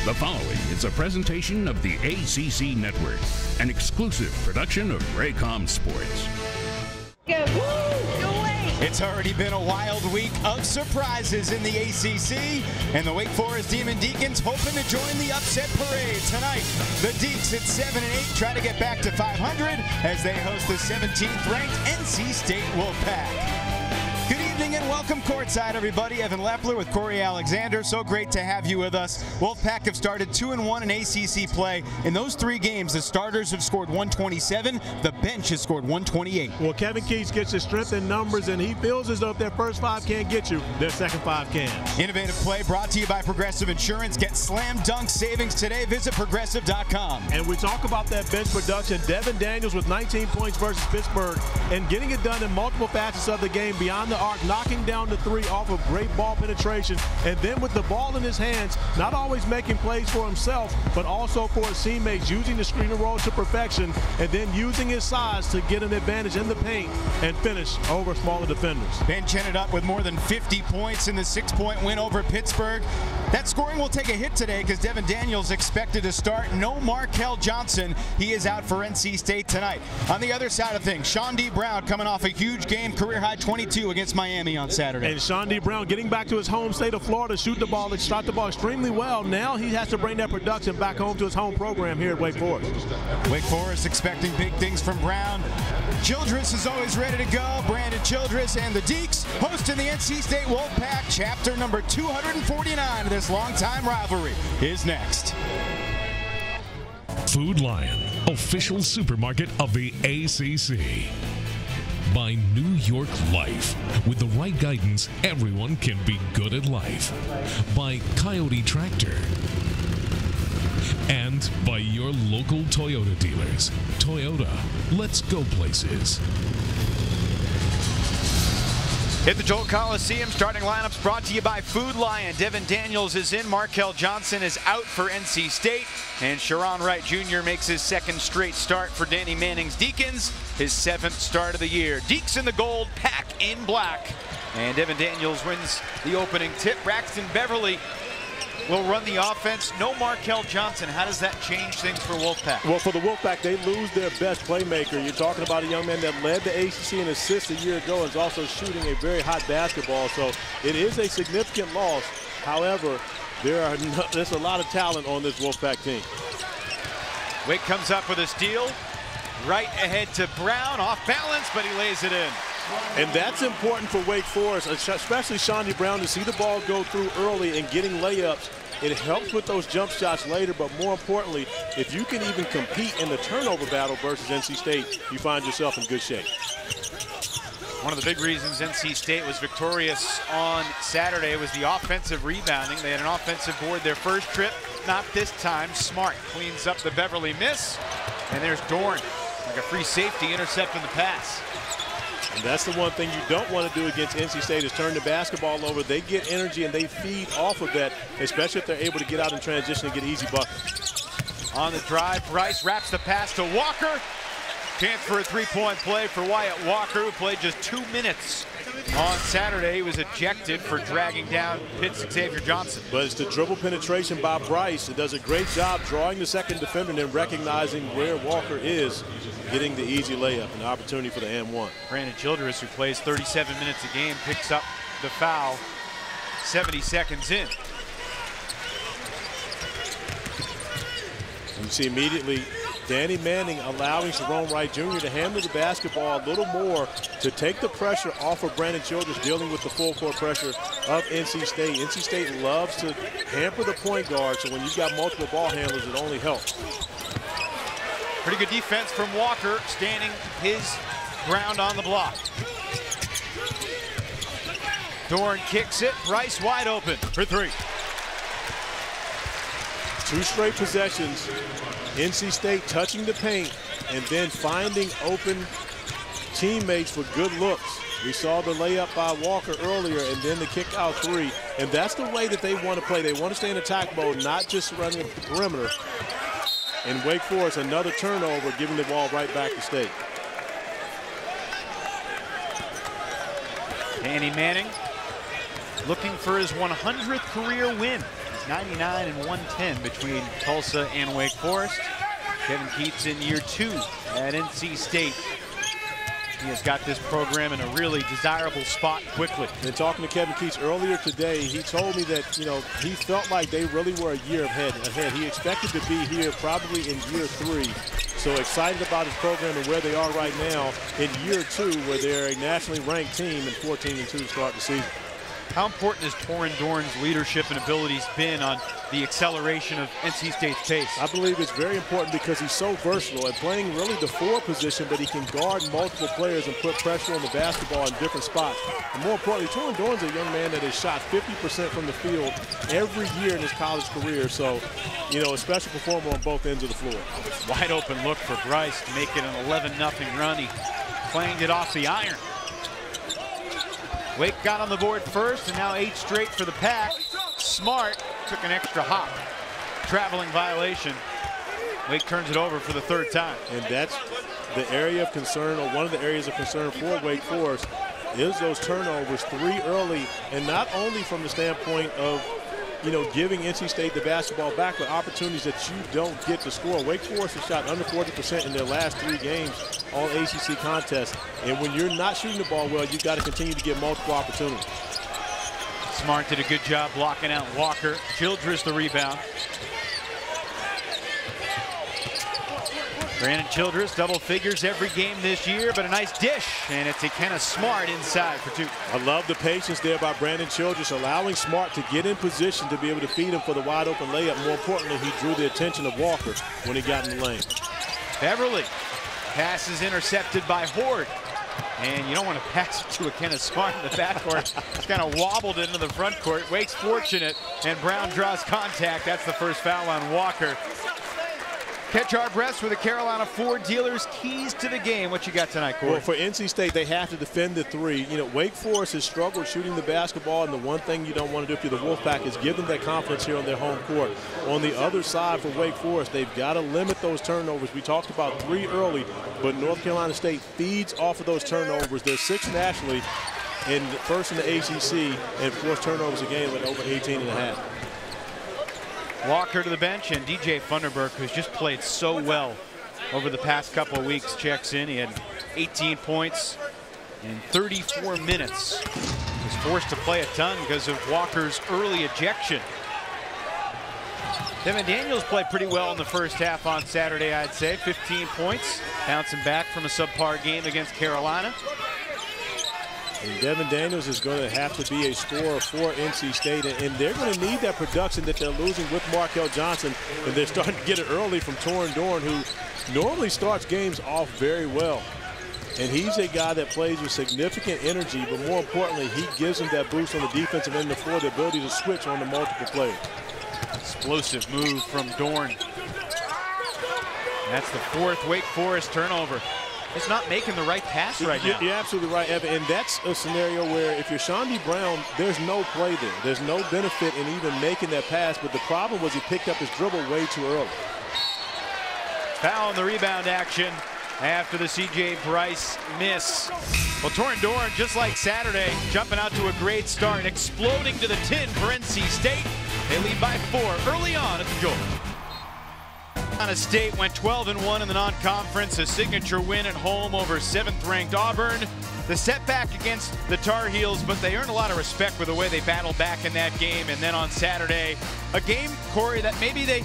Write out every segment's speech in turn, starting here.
The following is a presentation of the ACC Network, an exclusive production of Raycom Sports. It's already been a wild week of surprises in the ACC, and the Wake Forest Demon Deacons hoping to join the upset parade tonight. The Deacs at 7-8 try to get back to 500 as they host the 17th-ranked NC State Wolfpack. Good evening and welcome courtside, everybody. Evan Leffler with Corey Alexander. So great to have you with us. Wolfpack have started 2-1 in ACC play. In those 3 games, the starters have scored 127. The bench has scored 128. Well, Kevin Keats gets his strength in numbers, and he feels as though if their first 5 can't get you, their second 5 can. Innovative play brought to you by Progressive Insurance. Get slam dunk savings today. Visit Progressive.com. And we talk about that bench production. Devin Daniels with 19 points versus Pittsburgh, and getting it done in multiple facets of the game beyond the arc, knocking down the 3 off of great ball penetration, and then with the ball in his hands, not always making plays for himself, but also for his teammates, using the screen and roll to perfection, and then using his size to get an advantage in the paint and finish over smaller defenders. Bench ended up with more than 50 points in the 6-point win over Pittsburgh. That scoring will take a hit today because Devin Daniels expected to start. No Markel Johnson. He is out for NC State tonight. On the other side of things, Sean D. Brown coming off a huge game, career-high 22 against Miami on Saturday. And Sean D. Brown getting back to his home state of Florida, shot the ball extremely well. Now he has to bring that production back home to his home program here at Wake Forest. Wake Forest expecting big things from Brown. Childress is always ready to go. Brandon Childress and the Deacs hosting the NC State Wolfpack. Chapter number 249 of this longtime rivalry is next. Food Lion, official supermarket of the ACC. By New York Life. With the right guidance, everyone can be good at life. By Coyote Tractor. And by your local Toyota dealers. Toyota, let's go places. Hit the Jolt Coliseum. Starting lineups brought to you by Food Lion. Devin Daniels is in. Markel Johnson is out for NC State. And Sharon Wright Jr. makes his 2nd straight start for Danny Manning's Deacons. His 7th start of the year. Deacs in the gold, Pack in black. And Devin Daniels wins the opening tip. Braxton Beverly will run the offense. No Markel Johnson. How does that change things for Wolfpack? Well, for the Wolfpack, they lose their best playmaker. You're talking about a young man that led the ACC in assists a year ago and is also shooting a very hot basketball. So it is a significant loss. However, there's a lot of talent on this Wolfpack team. Wake comes up with a steal. Right ahead to Brown. Off balance, but he lays it in. And that's important for Wake Forest, especially Shawnee Brown, to see the ball go through early and getting layups. It helps with those jump shots later, but more importantly, if you can even compete in the turnover battle versus NC State, you find yourself in good shape. One of the big reasons NC State was victorious on Saturday was the offensive rebounding. They had an offensive board their first trip. Not this time. Smart cleans up the Beverly miss. And there's Dorn, like a free safety, intercepting the pass. And that's the one thing you don't want to do against NC State is turn the basketball over. They get energy and they feed off of that, especially if they're able to get out in transition and get easy buckets. On the drive, Bryce wraps the pass to Walker. Chance for a 3-point play for Wyatt Walker, who played just 2 minutes on Saturday. He was ejected for dragging down Pitt's Xavier Johnson. But it's the dribble penetration by Bryce. It does a great job drawing the second defender and then recognizing where Walker is, getting the easy layup and the opportunity for the and-one. Brandon Childress, who plays 37 minutes a game, picks up the foul 70 seconds in. You see immediately Danny Manning allowing Sharon Wright Jr. to handle the basketball a little more to take the pressure off of Brandon Childress, dealing with the full court pressure of NC State. NC State loves to hamper the point guard, so when you've got multiple ball handlers, it only helps. Pretty good defense from Walker, standing his ground on the block. Dorn kicks it. Bryce wide open for 3. 2 straight possessions. NC State touching the paint and then finding open teammates for good looks. We saw the layup by Walker earlier and then the kick out 3. And that's the way that they want to play. They want to stay in attack mode, not just running the perimeter. And Wake Forest, another turnover, giving the ball right back to State. Danny Manning looking for his 100th career win. 99 and 110 between Tulsa and Wake Forest. Kevin Keats in year 2 at NC State. He has got this program in a really desirable spot quickly. And talking to Kevin Keats earlier today, he told me that, you know, he felt like they really were a year ahead. He expected to be here probably in year 3. So excited about his program and where they are right now in year 2, where they're a nationally ranked team and 14-2 to start the season. How important has Torin Dorn's leadership and abilities been on the acceleration of NC State's pace? I believe it's very important because he's so versatile and playing really the 4 position, but he can guard multiple players and put pressure on the basketball in different spots. And more importantly, Torin Dorn's a young man that has shot 50% from the field every year in his college career. So, you know, a special performer on both ends of the floor. Wide open look for Bryce to make it an 11-0 run. He clanged it off the iron. Wake got on the board first, and now 8 straight for the Pack. Smart took an extra hop. Traveling violation. Wake turns it over for the 3rd time. And that's the area of concern, or one of the areas of concern for Wake Forest, is those turnovers, 3 early, and not only from the standpoint of, you know, giving NC State the basketball back, but opportunities that you don't get to score. Wake Forest has shot under 40% in their last 3 games, all ACC contests. And when you're not shooting the ball well, you've got to continue to get multiple opportunities. Smart did a good job blocking out Walker. Childress the rebound. Brandon Childress, double figures every game this year, but a nice dish, and it's Ikenna Smart inside for 2. I love the patience there by Brandon Childress, allowing Smart to get in position to be able to feed him for the wide open layup. More importantly, he drew the attention of Walker when he got in the lane. Beverly, pass is intercepted by Horde. And you don't want to pass it to Ikenna Smart in the backcourt. It's kind of wobbled into the front court. Wake's fortunate, and Brown draws contact. That's the first foul on Walker. Catch our breaths with the Carolina Ford dealers. Keys to the game. What you got tonight, Corey? Well, for NC State, they have to defend the 3. You know, Wake Forest has struggled shooting the basketball, and the one thing you don't want to do if you're the Wolfpack is give them that confidence here on their home court. On the other side for Wake Forest, they've got to limit those turnovers. We talked about 3 early, but North Carolina State feeds off of those turnovers. They're 6th nationally, and first in the ACC, and forced turnovers a game at over 18.5. Walker to the bench, and DJ Funderburk, who's just played so well over the past couple of weeks, checks in. He had 18 points in 34 minutes. Was forced to play a ton because of Walker's early ejection. Devin Daniels played pretty well in the first half on Saturday, I'd say. 15 points, bouncing back from a subpar game against Carolina. And Devin Daniels is going to have to be a scorer for NC State, and they're going to need that production that they're losing with Markel Johnson, and they're starting to get it early from Torin Dorn, who normally starts games off very well. And he's a guy that plays with significant energy, but more importantly, he gives them that boost on the defensive end of the floor, the ability to switch on the multiple players. Explosive move from Dorn. That's the 4th Wake Forest turnover. It's not making the right pass right now. You're absolutely right, Evan. And that's a scenario where if you're Shondy Brown, there's no play there. There's no benefit in even making that pass. But the problem was he picked up his dribble way too early. Foul on the rebound action after the C.J. Bryce miss. Well, Torin Dorn, just like Saturday, jumping out to a great start, exploding to the tin for NC State. They lead by 4 early on at the Joel. Carolina State went 12-1 in the non-conference, a signature win at home over 7th-ranked Auburn. The setback against the Tar Heels, but they earned a lot of respect with the way they battled back in that game. And then on Saturday, a game, Corey, that maybe they,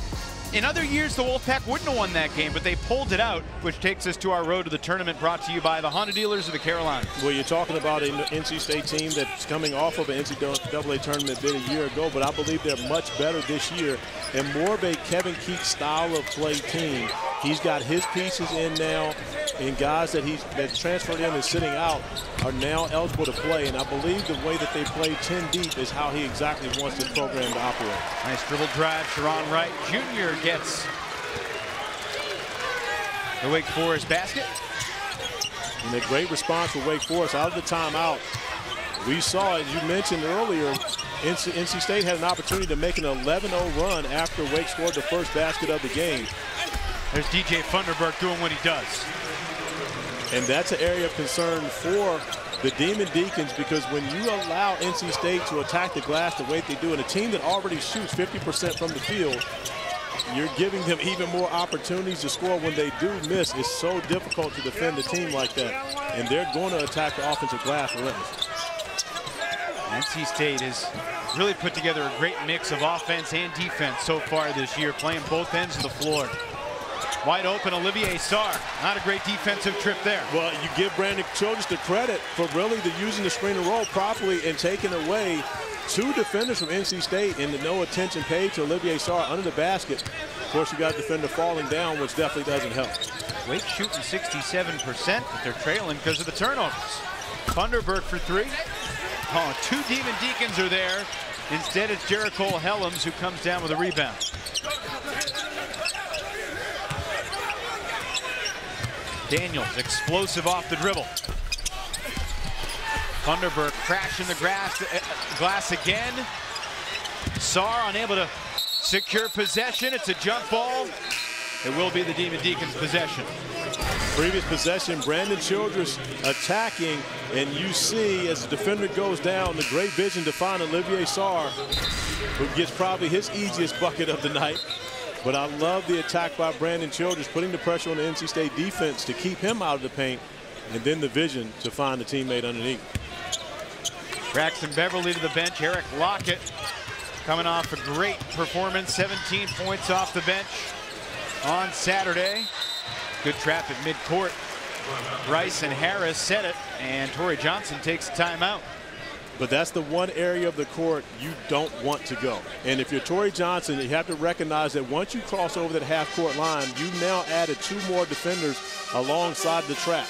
in other years, the Wolfpack wouldn't have won that game, but they pulled it out, which takes us to our road to the tournament, brought to you by the Honda dealers of the Carolinas. Well, you're talking about an NC State team that's coming off of an NCAA tournament bid a year ago, but I believe they're much better this year and more of a Kevin Keats style of play team. He's got his pieces in now, and guys that transferred in and sitting out are now eligible to play. And I believe the way that they play 10 deep is how he exactly wants this program to operate. Nice dribble drive. Sharon Wright Jr. gets the Wake Forest basket. And a great response for Wake Forest out of the timeout. We saw, as you mentioned earlier, NC State had an opportunity to make an 11-0 run after Wake scored the first basket of the game. There's DJ Funderburk doing what he does. And that's an area of concern for the Demon Deacons, because when you allow NC State to attack the glass the way they do, and a team that already shoots 50% from the field, you're giving them even more opportunities to score. When they do miss, it's so difficult to defend a team like that. And they're going to attack the offensive glass relentlessly. NC State has really put together a great mix of offense and defense so far this year, playing both ends of the floor. Wide open, Olivier Sarr. Not a great defensive trip there. Well, you give Brandon Childress the credit for really using the screen and roll properly and taking away two defenders from NC State, and no attention paid to Olivier Sarr under the basket. Of course, you got a defender falling down, which definitely doesn't help. Wake shooting 67%, but they're trailing because of the turnovers. Thunderberg for three. Oh, two Demon Deacons are there. Instead, it's Jericho Helms who comes down with a rebound. Daniels, explosive off the dribble. Thunderberg crashing the glass again. Sarr unable to secure possession. It's a jump ball. It will be the Demon Deacons' possession. Previous possession, Brandon Childress attacking, and you see as the defender goes down, the great vision to find Olivier Sarr, who gets probably his easiest bucket of the night. But I love the attack by Brandon Childress, putting the pressure on the NC State defense to keep him out of the paint, and then the vision to find the teammate underneath. Braxton Beverly to the bench. Eric Lockett coming off a great performance, 17 points off the bench on Saturday. Good trap at midcourt. Bryce and Harris set it, and Torrey Johnson takes a timeout. But that's the one area of the court you don't want to go. And if you're Torrey Johnson, you have to recognize that once you cross over that half-court line, you've now added two more defenders alongside the trap.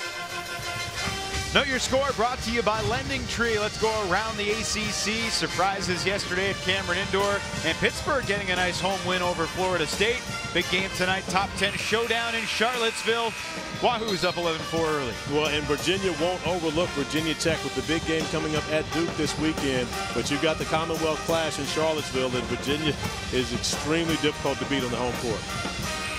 Know Your Score brought to you by Lending Tree. Let's go around the ACC. Surprises yesterday at Cameron Indoor. And Pittsburgh getting a nice home win over Florida State. Big game tonight, top 10 showdown in Charlottesville. Wahoo's up 11-4 early. Well, and Virginia won't overlook Virginia Tech with the big game coming up at Duke this weekend. But you've got the Commonwealth Clash in Charlottesville, and Virginia is extremely difficult to beat on the home court.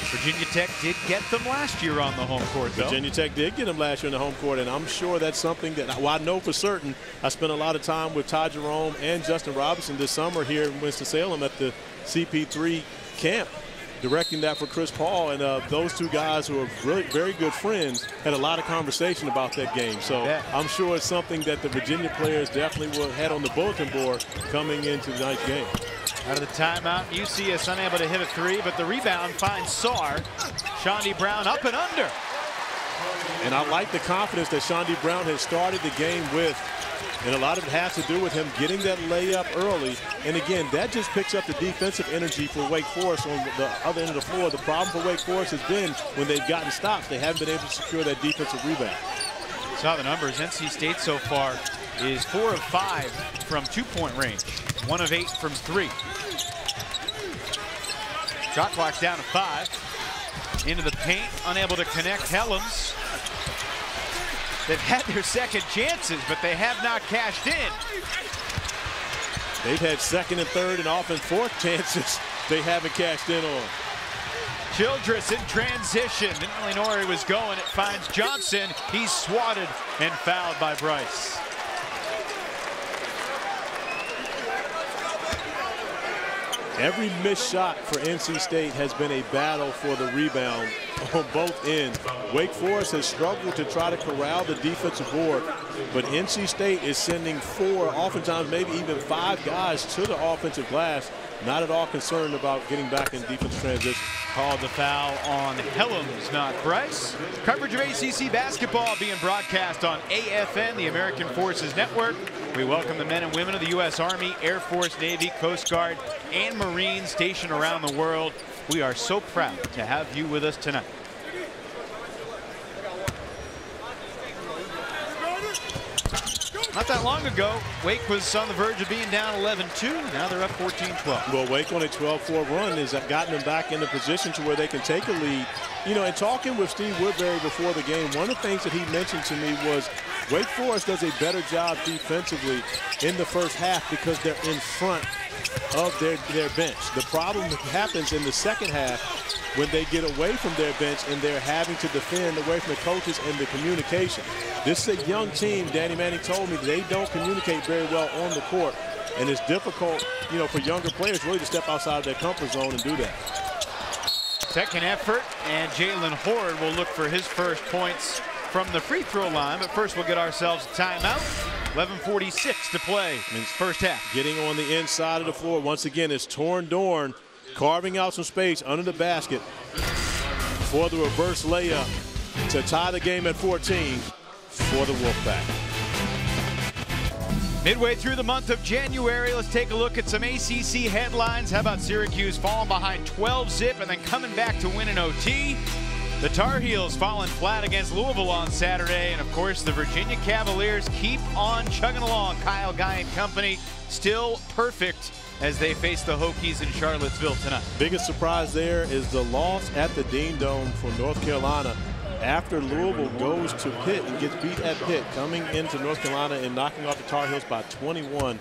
Virginia Tech did get them last year on the home court, though. Virginia Tech did get them last year on the home court, and I'm sure that's something that, well, I know for certain. I spent a lot of time with Ty Jerome and Justin Robinson this summer here in Winston-Salem at the CP3 camp, directing that for Chris Paul, and those two guys who are really very good friends had a lot of conversation about that game. So yeah, I'm sure it's something that the Virginia players definitely will have on the bulletin board coming into tonight's game. Out of the timeout, UCS unable to hit a three, but the rebound finds Sarr. Shondi Brown up and under. And I like the confidence that Shondi Brown has started the game with. And a lot of it has to do with him getting that layup early. And again, that just picks up the defensive energy for Wake Forest on the other end of the floor. The problem for Wake Forest has been when they've gotten stops, they haven't been able to secure that defensive rebound. Saw the numbers. NC State so far is 4 of 5 from 2-point range, 1 of 8 from 3. Shot clock's down to 5. Into the paint, unable to connect. Helms. They've had their second chances, but they have not cashed in. They've had second and third and often fourth chances they haven't cashed in on. Childress in transition. Didn't really know where he was going. It finds Johnson. He's swatted and fouled by Bryce. Every missed shot for NC State has been a battle for the rebound on both ends. Wake Forest has struggled to try to corral the defensive board, but NC State is sending 4, oftentimes maybe even 5 guys to the offensive glass, not at all concerned about getting back in defensive transition. Called the foul on Helms, not Bryce. Coverage of ACC basketball being broadcast on AFN, the American Forces Network. We welcome the men and women of the U.S. Army, Air Force, Navy, Coast Guard, and Marines stationed around the world. We are so proud to have you with us tonight. Not that long ago, Wake was on the verge of being down 11-2. Now they're up 14-12. Well, Wake on a 12-4 run has gotten them back in the position to where they can take a lead. You know, and talking with Steve Woodbury before the game, one of the things that he mentioned to me was Wake Forest does a better job defensively in the first half because they're in front of their bench. The problem happens in the second half when they get away from their bench and they're having to defend away from the coaches and the communication. This is a young team. Danny Manning told me they don't communicate very well on the court, and it's difficult, you know, for younger players really to step outside of their comfort zone and do that. Second effort, and Jalen Horde will look for his first points from the free throw line, but first we'll get ourselves a timeout. 11:46 to play in his first half. Getting on the inside of the floor once again is Torn Dorn, carving out some space under the basket for the reverse layup to tie the game at 14 for the Wolfpack. Midway through the month of January, let's take a look at some ACC headlines. How about Syracuse falling behind 12-zip and then coming back to win in OT? The Tar Heels falling flat against Louisville on Saturday. And of course, the Virginia Cavaliers keep on chugging along. Kyle Guy and company still perfect as they face the Hokies in Charlottesville tonight. Biggest surprise there is the loss at the Dean Dome for North Carolina after Louisville goes to Pitt and gets beat at Pitt, coming into North Carolina and knocking off the Tar Heels by 21.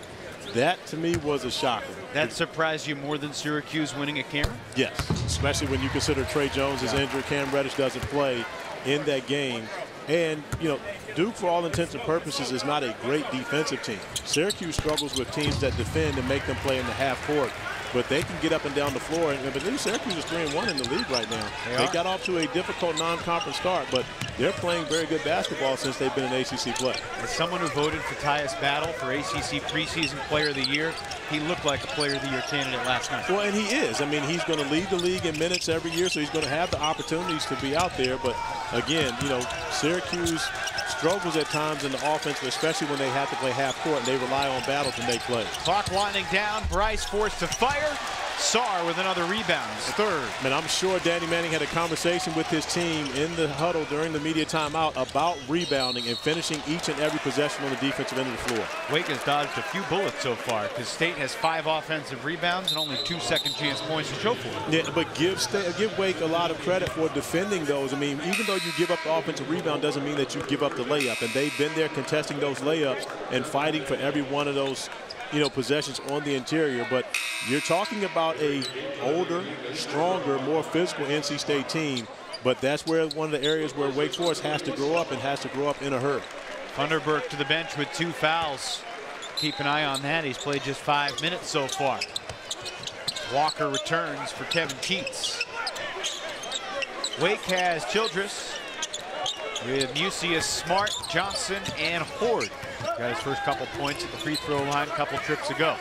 That, to me, was a shocker. That surprised you more than Syracuse winning at Cameron? Yes, especially when you consider Trey Jones is injured, Cam Reddish doesn't play in that game. And, you know, Duke, for all intents and purposes, is not a great defensive team. Syracuse struggles with teams that defend and make them play in the half court. But they can get up and down the floor. And I believe Syracuse is 3-1 in the league right now. They got off to a difficult non-conference start, but they're playing very good basketball since they've been in ACC play. As someone who voted for Tyus Battle for ACC preseason player of the year, he looked like a player of the year candidate last night. Well, and he is. I mean, he's going to lead the league in minutes every year, so he's going to have the opportunities to be out there. But again, you know, Syracuse struggles at times in the offense, especially when they have to play half court and they rely on Battle to make plays. Clock winding down. Bryce forced to fire. Sarr with another rebound, his third. And I'm sure Danny Manning had a conversation with his team in the huddle during the media timeout about rebounding and finishing each and every possession on the defensive end of the floor. Wake has dodged a few bullets so far because State has 5 offensive rebounds and only 2 second-chance points to show for it. Yeah, but give Wake a lot of credit for defending those. I mean, even though you give up the offensive rebound doesn't mean that you give up the layup. And they've been there contesting those layups and fighting for every one of those, you know, possessions on the interior. But you're talking about a older, stronger, more physical NC State team, but that's where one of the areas where Wake Forest has to grow up and has to grow up in a hurry. Thunderberg to the bench with 2 fouls. Keep an eye on that. He's played just 5 minutes so far. Walker returns for Kevin Keats. Wake has Childress with Mucius, Smart, Johnson, and Horde. Got his first couple points at the free throw line a couple trips ago.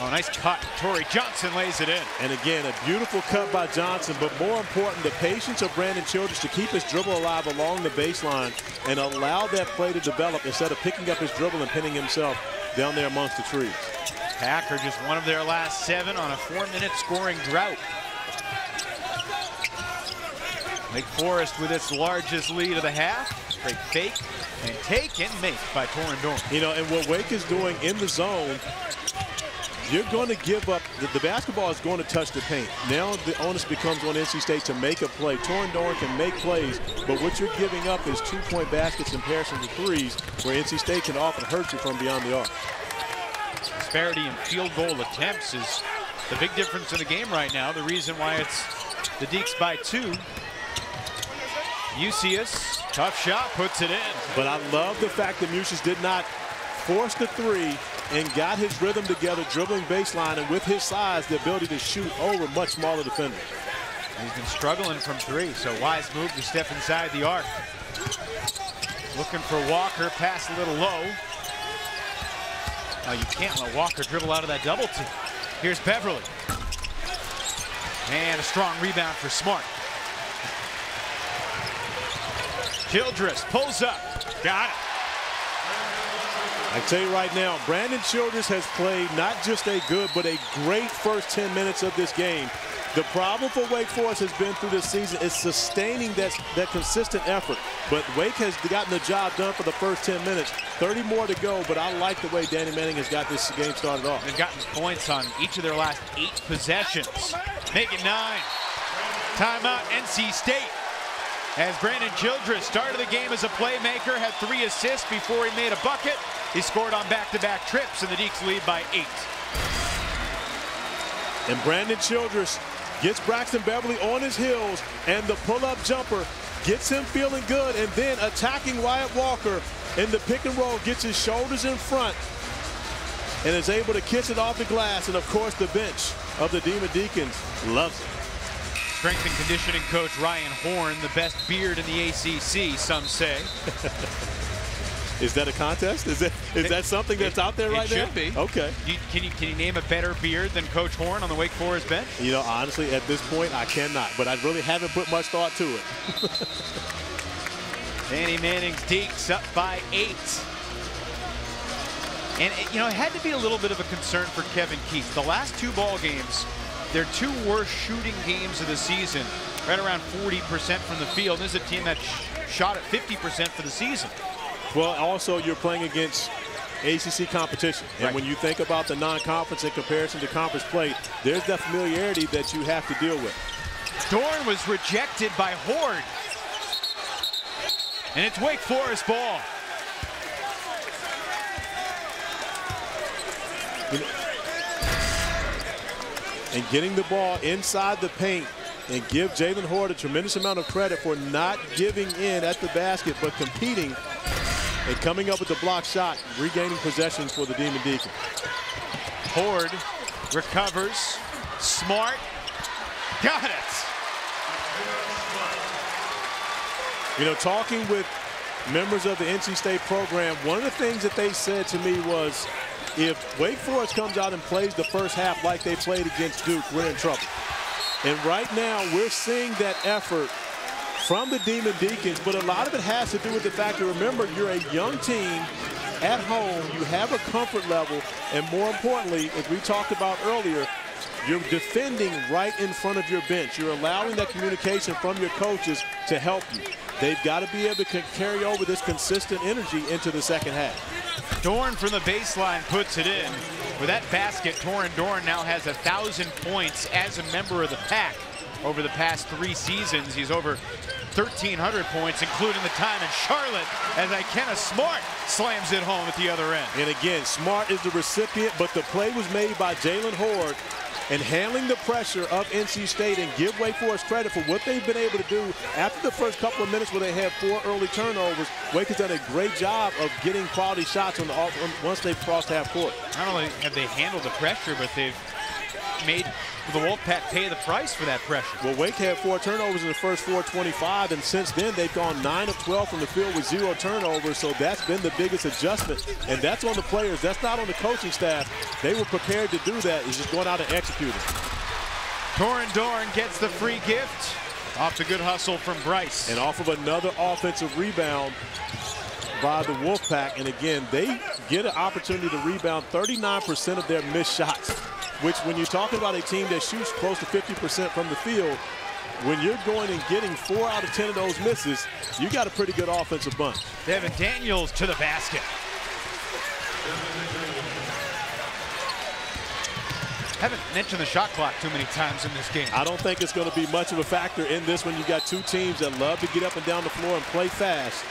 Oh, nice cut. Torrey Johnson lays it in. And again, a beautiful cut by Johnson, but more important, the patience of Brandon Childress to keep his dribble alive along the baseline and allow that play to develop instead of picking up his dribble and pinning himself down there amongst the trees. Packer just one of their last 7 on a 4-minute scoring drought. Wake Forest with its largest lead of the half. Great fake and take and make by Torn Dorn. You know, and what Wake is doing in the zone, you're going to give up. The basketball is going to touch the paint. Now the onus becomes on NC State to make a play. Torn Dorn can make plays, but what you're giving up is 2-point baskets in comparison to threes, where NC State can often hurt you from beyond the arc. Disparity in field goal attempts is the big difference in the game right now. The reason why it's the Deacs by 2. Mucius, tough shot, puts it in. But I love the fact that Mucius did not force the 3 and got his rhythm together, dribbling baseline, and with his size, the ability to shoot over much smaller defenders. He's been struggling from 3, so wise move to step inside the arc. Looking for Walker, pass a little low. You can't let Walker dribble out of that double team. Here's Beverly. And a strong rebound for Smart. Childress pulls up. Got it. I tell you right now, Brandon Childress has played not just a good, but a great first 10 minutes of this game. The problem for Wake Forest has been through this season is sustaining that consistent effort. But Wake has gotten the job done for the first 10 minutes. 30 more to go, but I like the way Danny Manning has got this game started off. They've gotten points on each of their last 8 possessions. Make it 9. Timeout, NC State. As Brandon Childress started the game as a playmaker, had 3 assists before he made a bucket. He scored on back-to-back trips, and the Deacs lead by 8. And Brandon Childress gets Braxton Beverly on his heels, and the pull-up jumper gets him feeling good, and then attacking Wyatt Walker in the pick and roll, gets his shoulders in front and is able to kiss it off the glass. And of course the bench of the Demon Deacons loves it. Strength and conditioning coach Ryan Horn, the best beard in the ACC, some say. Is that a contest? Is that something that's out there right now? It should be. Okay. Can you name a better beard than Coach Horn on the Wake Forest bench? You know, honestly, at this point, I cannot. But I really haven't put much thought to it. Danny Manning's Deacs up by 8. And, you know, it had to be a little bit of a concern for Kevin Keith. The last 2 ball games, their 2 worst shooting games of the season, right around 40% from the field. This is a team that shot at 50% for the season. Well, also you're playing against ACC competition. And right. When you think about the non-conference in comparison to conference play, there's that familiarity that you have to deal with. Dorn was rejected by Horde. And it's Wake Forest ball. And getting the ball inside the paint, and give Jalen Horde a tremendous amount of credit for not giving in at the basket, but competing and coming up with the block shot, regaining possession for the Demon Deacons. Horde recovers. Smart. Got it. You know, talking with members of the NC State program, one of the things that they said to me was, if Wake Forest comes out and plays the first half like they played against Duke, we're in trouble. And right now, we're seeing that effort from the Demon Deacons, but a lot of it has to do with the fact that, remember, you're a young team at home, you have a comfort level, and more importantly, as we talked about earlier, you're defending right in front of your bench. You're allowing that communication from your coaches to help you. They've got to be able to carry over this consistent energy into the second half. Dorn from the baseline puts it in. With that basket, Torin Dorn now has 1,000 points as a member of the pack. Over the past 3 seasons, he's over 1,300 points, including the time in Charlotte, as Ikenna Smart slams it home at the other end. And again, Smart is the recipient, but the play was made by Jalen Horde, and handling the pressure of NC State, and give Wake Forest credit for what they've been able to do after the first couple of minutes where they had 4 early turnovers. Wake has done a great job of getting quality shots on once they've crossed half court. Not only have they handled the pressure, but they've made the Wolfpack pay the price for that pressure. Well, Wake had 4 turnovers in the first 4:25, and since then they've gone 9 of 12 from the field with 0 turnovers, so that's been the biggest adjustment, and that's on the players. That's not on the coaching staff. They were prepared to do that. It's just going out and executing. Torin Dorn gets the free gift off the good hustle from Bryce. And off of another offensive rebound by the Wolfpack, and again, they get an opportunity to rebound 39% of their missed shots, which, when you're talking about a team that shoots close to 50% from the field, when you're going and getting 4 out of 10 of those misses, you got a pretty good offensive bunch. Devin Daniels to the basket. Haven't mentioned the shot clock too many times in this game. I don't think it's going to be much of a factor in this when you got 2 teams that love to get up and down the floor and play fast.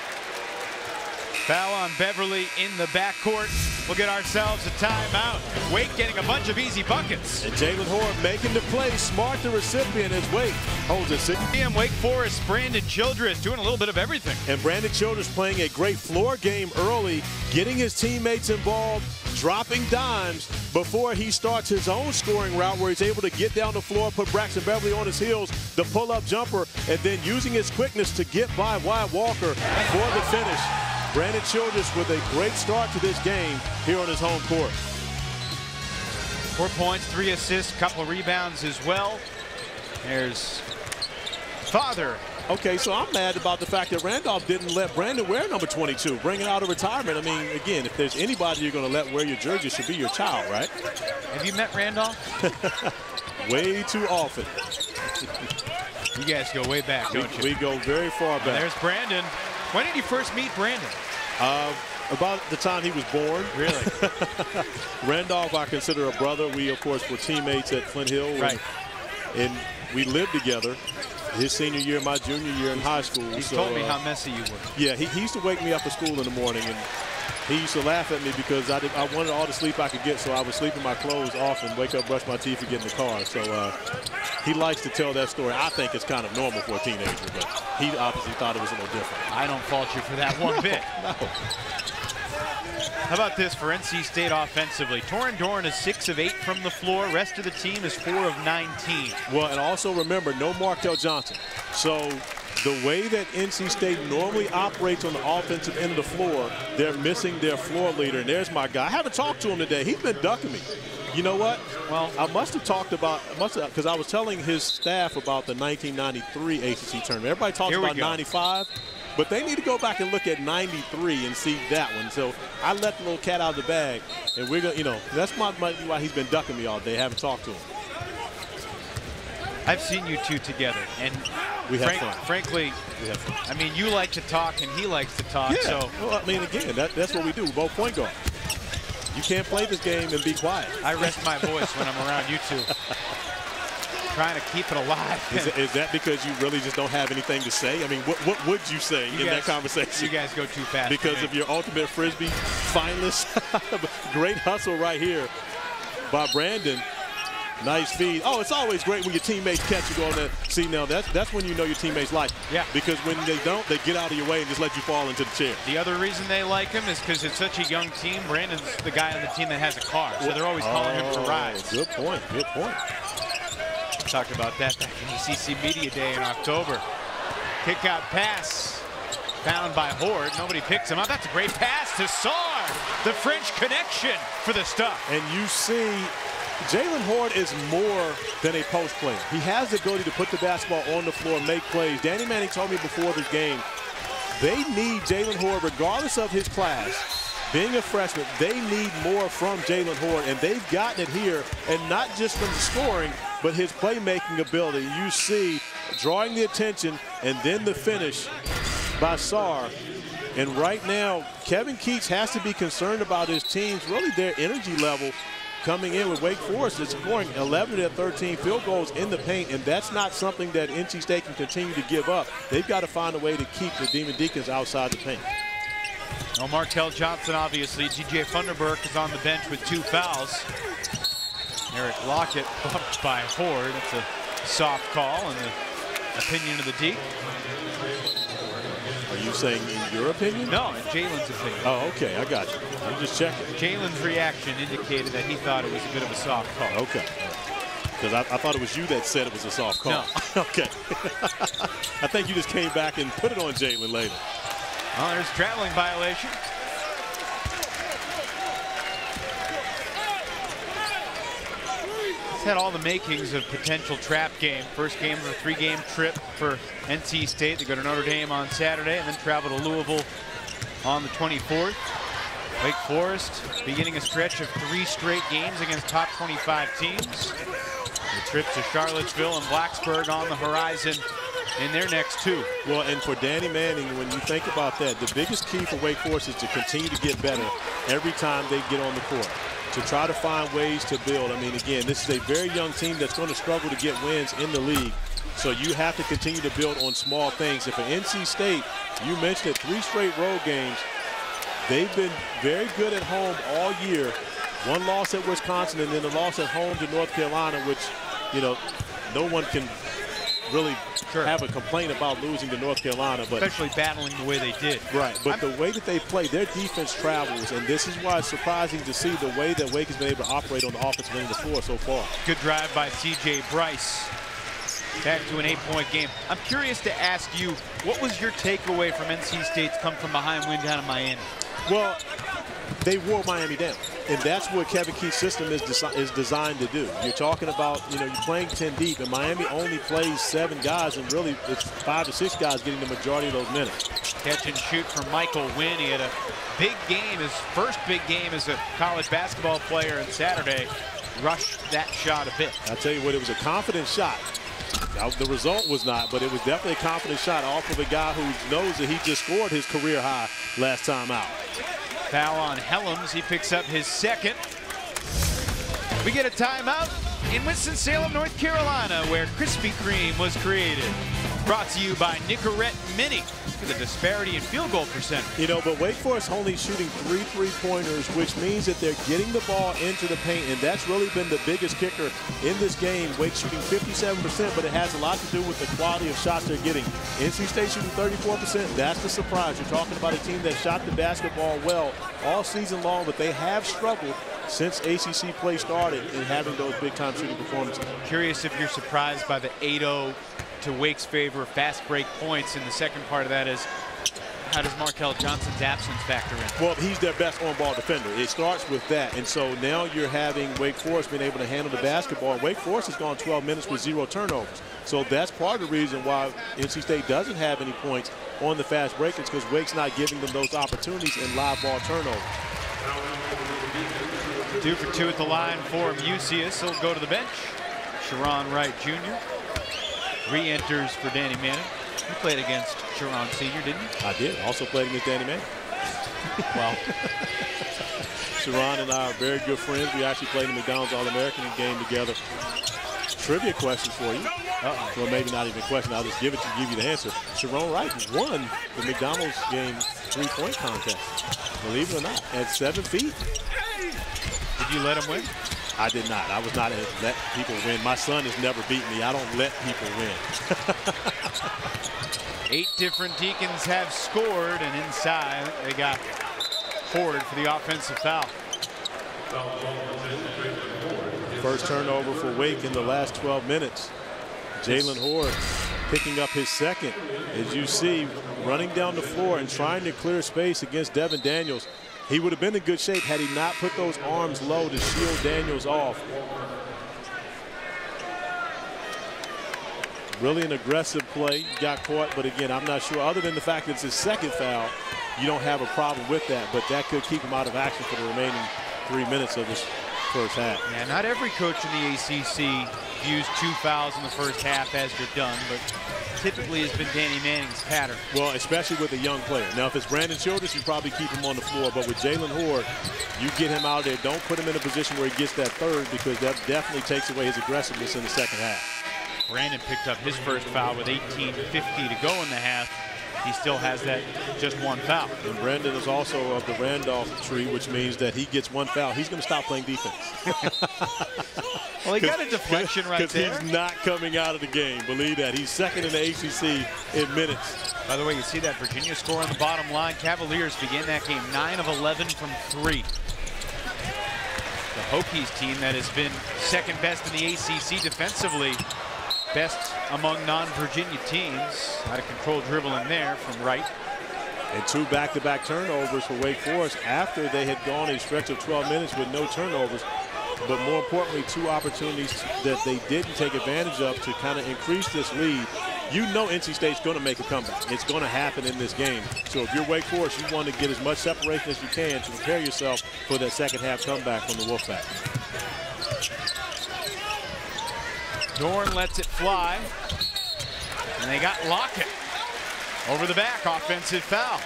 Foul on Beverly in the backcourt. We'll get ourselves a timeout. Wake getting a bunch of easy buckets. And Jalen Horde making the play. Smart the recipient as Wake holds it. Wake Forest, Brandon Childress doing a little bit of everything. And Brandon Childress playing a great floor game early, getting his teammates involved, dropping dimes before he starts his own scoring route where he's able to get down the floor, put Braxton Beverly on his heels, the pull-up jumper, and then using his quickness to get by Wyatt Walker for the finish. Brandon Childress with a great start to this game here on his home court. 4 points, 3 assists, couple rebounds as well. There's Father. Okay, so I'm mad about the fact that Randolph didn't let Brandon wear number 22, bringing out of retirement. I mean, again, if there's anybody you're going to let wear your jersey, it should be your child, right? Have you met Randolph? Way too often. You guys go way back, don't you? We go very far back. There's Brandon. When did you first meet Brandon? About the time he was born. Really? Randolph, I consider a brother. We, of course, were teammates at Flint Hill. Right. And we lived together his senior year, my junior year in high school. He told me how messy you were. Yeah, he used to wake me up at school in the morning. And He used to laugh at me because I wanted all the sleep I could get, so I would sleep in my clothes off and wake up, brush my teeth, and get in the car. So he likes to tell that story. I think it's kind of normal for a teenager, but he obviously thought it was a little different. I don't fault you for that one bit. No. How about this for NC State offensively? Torin Dorn is 6 of 8 from the floor. Rest of the team is 4 of 19. Well, and also remember, no Markel Johnson. So the way that NC State normally operates on the offensive end of the floor, they're missing their floor leader. And there's my guy. I haven't talked to him today. He's been ducking me. You know what? Well, I must have talked about, because I was telling his staff about the 1993 ACC tournament. Everybody talks about 95. But they need to go back and look at 93 and see that one. So I let the little cat out of the bag. And we're going to, you know, that's why he's been ducking me all day. I haven't talked to him. I've seen you two together. And we have fun. Frankly, we have fun. I mean, you like to talk and he likes to talk. Yeah. So. Well, I mean, again, that's what we do. We're both point guard. You can't play this game and be quiet. I rest my voice when I'm around you two. Trying to keep it alive. Is that because you really just don't have anything to say? I mean, what would you say in that conversation? You guys go too fast. Because of your ultimate Frisbee finalist. Great hustle right here by Brandon. Nice feed. Oh, it's always great when your teammates catch you going there. See, now that's when you know your teammates like you. Yeah. Because when they don't, they get out of your way and just let you fall into the chair. The other reason they like him is because it's such a young team. Brandon's the guy on the team that has a car, so they're always calling him for rides. Good point. Good point. Talked about that back in ECC Media Day in October. Kick out pass found by Horde. Nobody picks him up. That's a great pass to Saar. The French connection for the stuff. And you see, Jalen Horde is more than a post player. He has the ability to put the basketball on the floor, make plays. Danny Manning told me before the game, they need Jalen Horde, regardless of his class. Being a freshman, they need more from Jalen Horde, and they've gotten it here, and not just from the scoring, but his playmaking ability. You see, drawing the attention, and then the finish by Saar. And right now, Kevin Keats has to be concerned about his team's, really their energy level coming in with Wake Forest. It's scoring 11 of 13 field goals in the paint, and that's not something that NC State can continue to give up. They've got to find a way to keep the Demon Deacons outside the paint. No Markel Johnson, obviously. G.J. Funderburk is on the bench with 2 fouls. Eric Lockett bumped by Horde. It's a soft call in the opinion of the Deke. Are you saying in your opinion? No, in Jalen's opinion. Oh, okay, I got you. I'm just checking. Jalen's reaction indicated that he thought it was a bit of a soft call. Okay. Because I thought it was you that said it was a soft call. No. Okay. I think you just came back and put it on Jalen later. Oh, there's a traveling violation. It's had all the makings of potential trap game. First game of a 3-game trip for NC State. They go to Notre Dame on Saturday and then travel to Louisville on the 24th. Wake Forest beginning a stretch of 3 straight games against top 25 teams. The trip to Charlottesville and Blacksburg on the horizon in their next 2. Well, and for Danny Manning, when you think about that, the biggest key for Wake Forest is to continue to get better every time they get on the court, to try to find ways to build. I mean, again, this is a very young team that's going to struggle to get wins in the league. So you have to continue to build on small things. And for NC State, you mentioned it, 3 straight road games. They've been very good at home all year. 1 loss at Wisconsin and then a loss at home to North Carolina, which, you know, no one can really have a complaint about losing to North Carolina. But especially battling the way they did. Right, but the way that they play, their defense travels, and this is why it's surprising to see the way that Wake has been able to operate on the offensive end of the floor so far. Good drive by C.J. Bryce. Back to an 8-point game. I'm curious to ask you, what was your takeaway from NC State's come-from-behind win down in Miami? Well, they wore Miami down, and that's what Kevin Keith's system is designed to do. You're talking about, you know, you're playing 10 deep, and Miami only plays 7 guys, and really it's 5 to 6 guys getting the majority of those minutes. Catch and shoot from Michael Wynn. He had a big game, his first big game as a college basketball player, and Saturday rushed that shot a bit. I'll tell you what, it was a confident shot. Now, the result was not, but it was definitely a confident shot off of a guy who knows that he just scored his career high last time out. Foul on Helms. He picks up his 2nd. We get a timeout in Winston-Salem, North Carolina, where Krispy Kreme was created. Brought to you by Nicorette Mini. Look at the disparity in field goal percentage. You know, but Wake Forest only shooting 3 3-pointers, which means that they're getting the ball into the paint, and that's really been the biggest kicker in this game. Wake shooting 57%, but it has a lot to do with the quality of shots they're getting. NC State shooting 34%. That's the surprise. You're talking about a team that shot the basketball well all season long, but they have struggled since ACC play started in having those big-time shooting performances. Curious if you're surprised by the 8-0 to Wake's favor fast break points, and the second part of that is, how does Markel Johnson's absence factor in? Well, he's their best on-ball defender. It starts with that, and so now you're having Wake Forest being able to handle the basketball. Wake Forest has gone 12 minutes with 0 turnovers. So that's part of the reason why NC State doesn't have any points on the fast breakers, because Wake's not giving them those opportunities in live ball turnovers. 2 for 2 at the line for Musius. He'll go to the bench. Sharon Wright Jr. re-enters for Danny Manning. You played against Sharon Sr., didn't you? I did. Also played against Danny Manning. Well, Sharon and I are very good friends. We actually played in the McDonald's All-American game together. Trivia question for you. Well, maybe not even a question. I'll just give it to you, give you the answer. Sharon Wright won the McDonald's game 3-point contest. Believe it or not, at 7 feet. Did you let him win? I did not. I was not a let people win. My son has never beat me. I don't let people win. 8 different Deacons have scored, and inside they got Ford for the offensive foul. First turnover for Wake in the last 12 minutes. Jalen Horde picking up his second. As you see, running down the floor and trying to clear space against Devin Daniels. He would have been in good shape had he not put those arms low to shield Daniels off. Really an aggressive play. Got caught, but again, I'm not sure. Other than the fact that it's his second foul, you don't have a problem with that, but that could keep him out of action for the remaining 3 minutes of this first half. Yeah, not every coach in the ACC views 2 fouls in the first half as you're done, but typically has been Danny Manning's pattern. Well, especially with a young player. Now, if it's Brandon Childress, you probably keep him on the floor, but with Jalen Horde, you get him out there. Don't put him in a position where he gets that third, because that definitely takes away his aggressiveness in the second half. Brandon picked up his first foul with 18:50 to go in the half. He still has that just 1 foul. And Brandon is also of the Randolph tree, which means that he gets 1 foul. He's going to stop playing defense. Well, he got a deflection right there. Because he's not coming out of the game. Believe that. He's second in the ACC in minutes. By the way, you see that Virginia score on the bottom line. Cavaliers began that game 9 of 11 from 3. The Hokies team that has been second best in the ACC defensively. Best among non-Virginia teams. Out of control dribbling there from Wright. And 2 back-to-back turnovers for Wake Forest after they had gone a stretch of 12 minutes with no turnovers. But more importantly, 2 opportunities that they didn't take advantage of to kind of increase this lead. You know NC State's going to make a comeback. It's going to happen in this game. So if you're Wake Forest, you want to get as much separation as you can to prepare yourself for that second half comeback from the Wolfpack. Dorn lets it fly. And they got Lockett over the back, offensive foul.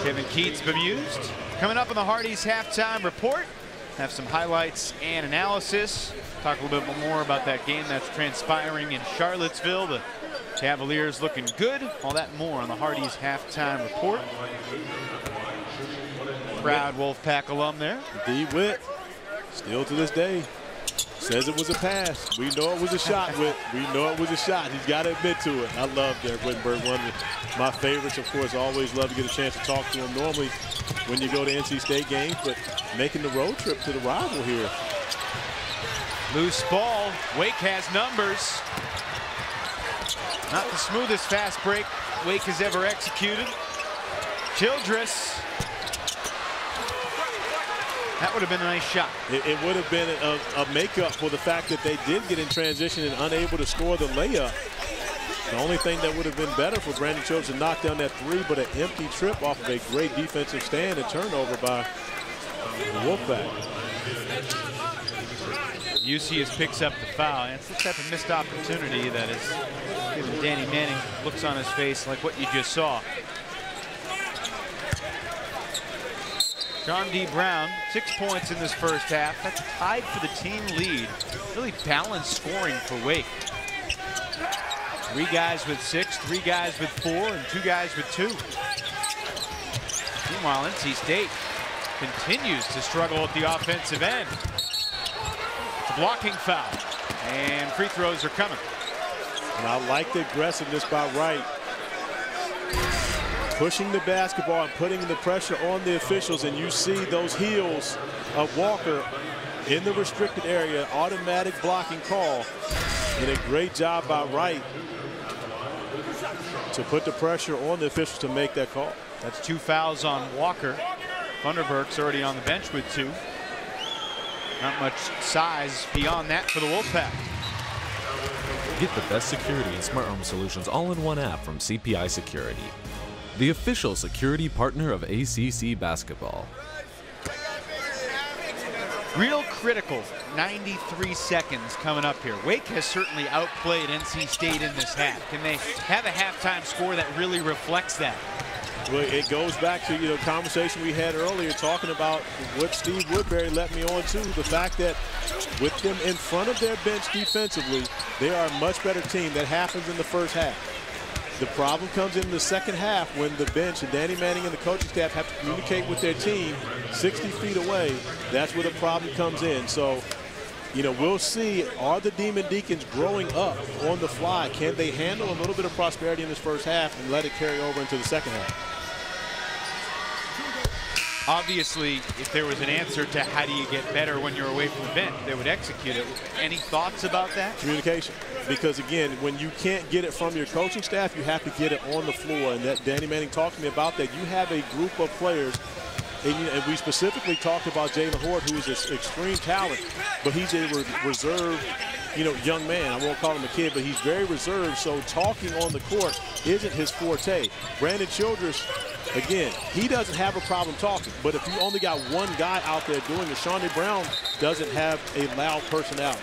Kevin Keats bemused. Coming up on the Hardee's halftime report, have some highlights and analysis. Talk a little bit more about that game that's transpiring in Charlottesville. The Cavaliers looking good. All that more on the Hardee's halftime report. Proud Wolfpack alum there. D-Witt, still to this day, says it was a pass. We know it was a shot, Witt. We know it was a shot. He's got to admit to it. I love Derek Wittenberg, one of my favorites. Of course, always love to get a chance to talk to him normally when you go to NC State games, but making the road trip to the rival here. Loose ball. Wake has numbers. Not the smoothest fast break Wake has ever executed. Childress. That would have been a nice shot. It would have been a makeup for the fact that they did get in transition and unable to score the layup. The only thing that would have been better for Brandon Childress to knock down that 3, but an empty trip off of a great defensive stand and turnover by the Wolfpack. Musius picks up the foul. And it's the type of missed opportunity that is giving Danny Manning looks on his face like what you just saw. John D. Brown, 6 points in this first half. That's tied for the team lead. Really balanced scoring for Wake. 3 guys with 6, 3 guys with 4, and 2 guys with 2. Meanwhile, NC State continues to struggle at the offensive end. It's a blocking foul, and free throws are coming. And I like the aggressiveness by Wright. Pushing the basketball and putting the pressure on the officials, and you see those heels of Walker in the restricted area, automatic blocking call, and a great job by Wright to put the pressure on the officials to make that call. That's 2 fouls on Walker. Thunderberg's already on the bench with 2. Not much size beyond that for the Wolfpack. Get the best security and smart home solutions all in one app from CPI Security, the official security partner of ACC basketball. Real critical 93 seconds coming up here. Wake has certainly outplayed NC State in this half. Can they have a halftime score that really reflects that? Well, it goes back to, conversation we had earlier talking about what Steve Woodbury let me on to, the fact that with them in front of their bench defensively, they are a much better team. That happens in the first half. The problem comes in the second half when the bench and Danny Manning and the coaching staff have to communicate with their team 60 feet away. That's where the problem comes in. So, we'll see, are the Demon Deacons growing up on the fly? Can they handle a little bit of prosperity in this first half and let it carry over into the second half? Obviously, if there was an answer to how do you get better when you're away from the bench, they would execute it. Any thoughts about that? Communication. Because, again, when you can't get it from your coaching staff, you have to get it on the floor. And that Danny Manning talked to me about that. You have a group of players, and we specifically talked about Jalen Hort, who is an extreme talent, but he's a reserved, young man. I won't call him a kid, but he's very reserved. So talking on the court isn't his forte. Brandon Childress, again, he doesn't have a problem talking, but if you only got one guy out there doing it, Shawnee Brown doesn't have a loud personality.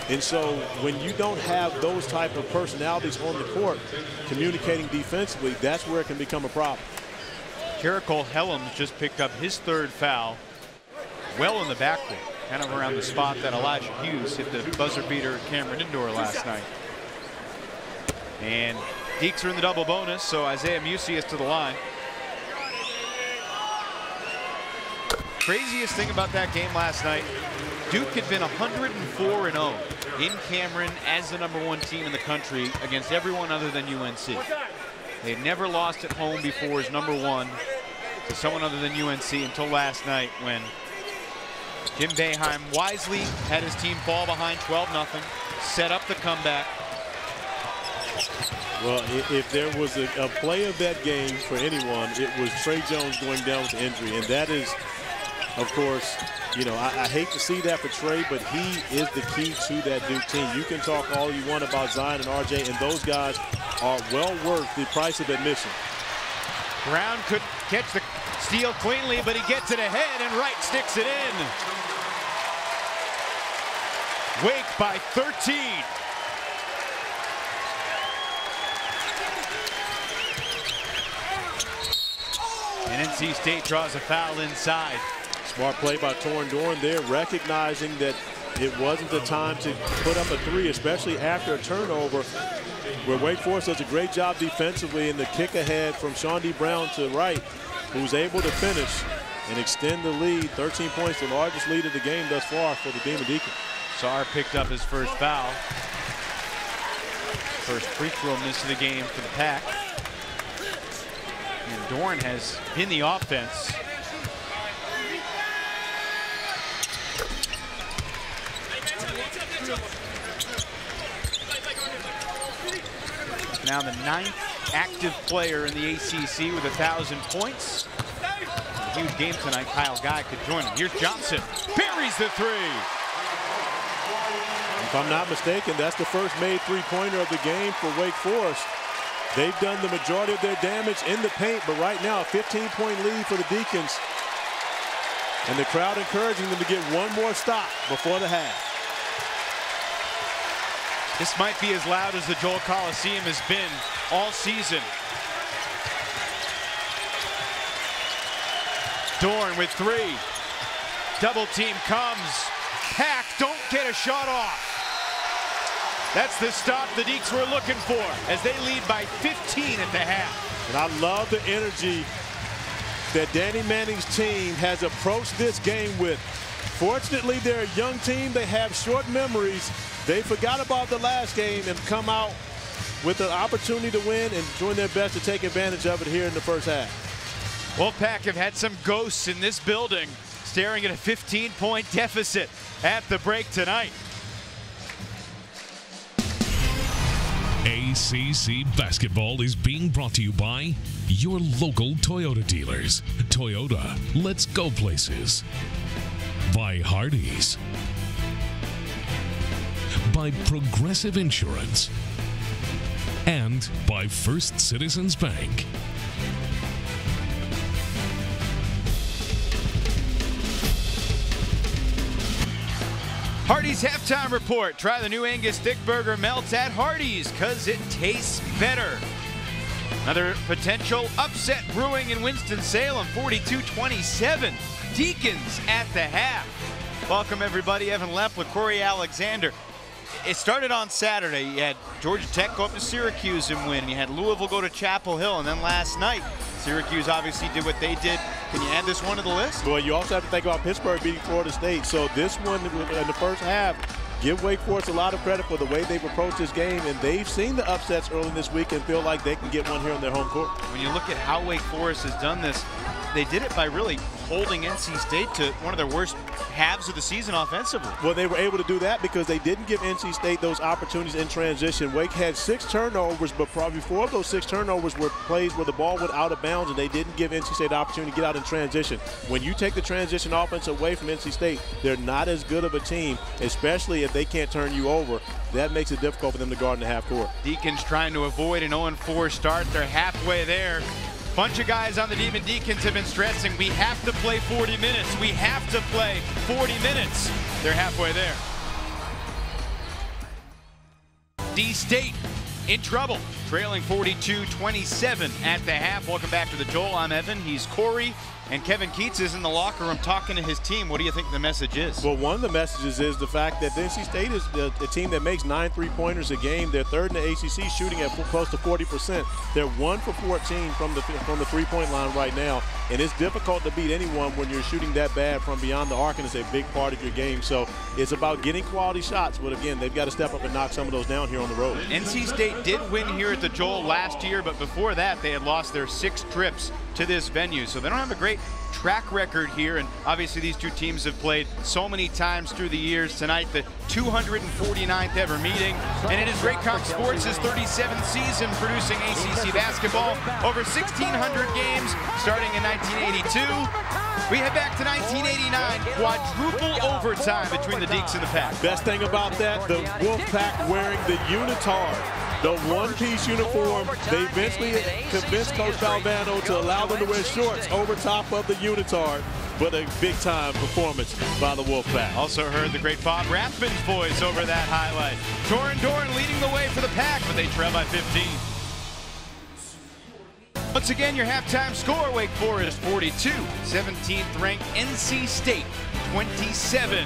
And so when you don't have those type of personalities on the court communicating defensively, that's where it can become a problem. Caracol Helms just picked up his 3rd foul well in the backcourt, kind of around the spot that Elijah Hughes hit the buzzer beater at Cameron Indoor last night. And Deeks are in the double bonus, so Isaiah Musey is to the line. Craziest thing about that game last night, Duke had been 104-0 in Cameron as the #1 team in the country against everyone other than UNC. They had never lost at home before as #1 to someone other than UNC until last night when Jim Boeheim wisely had his team fall behind 12-0, set up the comeback. Well, if there was a play of that game for anyone, it was Trey Jones going down with the injury, and that is, of course, I hate to see that for Trey, but he is the key to that Duke team. You can talk all you want about Zion and RJ, and those guys are well worth the price of admission. Brown couldn't catch the steal cleanly, but he gets it ahead, and Wright sticks it in. Wake by 13. And NC State draws a foul inside. Smart play by Torrin Dorn there, recognizing that it wasn't the time to put up a 3, especially after a turnover, where Wake Forest does a great job defensively in the kick ahead from Sean D. Brown to Wright, who's able to finish and extend the lead. 13 points, the largest lead of the game thus far for the Demon Deacons. Saar picked up his first foul. First free throw miss of the game for the Pack. And Dorn has been the offense. Now the 9th active player in the ACC with 1,000 points. A huge game tonight. Kyle Guy could join him. Here's Johnson. Buries the 3. If I'm not mistaken, that's the first made 3-pointer of the game for Wake Forest. They've done the majority of their damage in the paint, but right now a 15-point lead for the Deacons. And the crowd encouraging them to get one more stop before the half. This might be as loud as the Joel Coliseum has been all season. Dorn with 3. Double team comes. Pack don't get a shot off. That's the stop the Deacs were looking for as they lead by 15 at the half. And I love the energy that Danny Manning's team has approached this game with. Fortunately, they're a young team. They have short memories. They forgot about the last game and come out with an opportunity to win and doing their best to take advantage of it here in the first half. Wolfpack have had some ghosts in this building, staring at a 15-point deficit at the break tonight. ACC basketball is being brought to you by your local Toyota dealers. Toyota, let's go places. By Hardee's. By Progressive Insurance. And by First Citizens Bank. Hardee's halftime report. Try the new Angus Thick Burger Melts at Hardee's because it tastes better. Another potential upset brewing in Winston-Salem, 42-27. Deacons at the half. Welcome everybody. Evan Lepp with Corey Alexander. It started on Saturday. You had Georgia Tech go up to Syracuse and win. You had Louisville go to Chapel Hill. And then last night, Syracuse obviously did what they did. Can you add this one to the list? Well, you also have to think about Pittsburgh beating Florida State. So this one in the first half, give Wake Forest a lot of credit for the way they've approached this game. And they've seen the upsets early this week and feel like they can get one here on their home court. When you look at how Wake Forest has done this, they did it by really holding NC State to one of their worst halves of the season offensively. Well, they were able to do that because they didn't give NC State those opportunities in transition. Wake had 6 turnovers, but probably 4 of those 6 turnovers were plays where the ball went out of bounds, and they didn't give NC State the opportunity to get out in transition. When you take the transition offense away from NC State, they're not as good of a team, especially if they can't turn you over. That makes it difficult for them to guard in the half court. Deacons trying to avoid an 0-4 start. They're halfway there. Bunch of guys on the Demon Deacons have been stressing, we have to play 40 minutes. We have to play 40 minutes. They're halfway there. D-State in trouble, trailing 42-27 at the half. Welcome back to the Joel. I'm Evan. He's Corey. And Kevin Keats is in the locker room talking to his team. What do you think the message is? Well, one of the messages is the fact that NC State is a team that makes 9 3-pointers a game. They're third in the ACC, shooting at close to 40%. They're 1 for 14 from the 3-point line right now. And it's difficult to beat anyone when you're shooting that bad from beyond the arc, and it's a big part of your game. So it's about getting quality shots. But again, they've got to step up and knock some of those down here on the road. NC State did win here at the Joel last year, but before that, they had lost their 6 trips to this venue. So they don't have a great track record here, and obviously these two teams have played so many times through the years. Tonight, the 249th ever meeting, and it is Raycom Sports' 37th season producing ACC basketball, over 1,600 games starting in 1982. We head back to 1989, quadruple overtime between the Deacs and the Pack. Best thing about that, the Wolfpack wearing the unitard, the one-piece uniform. They eventually convinced Coach Valvano to allow them to wear shorts over top of the unitard, but a big-time performance by the Wolfpack. Also heard the great Bob Rathman's voice over that highlight. Torin Dorn leading the way for the Pack, but they trail by 15. Once again, your halftime score, Wake Forest 42, 17th ranked NC State 27.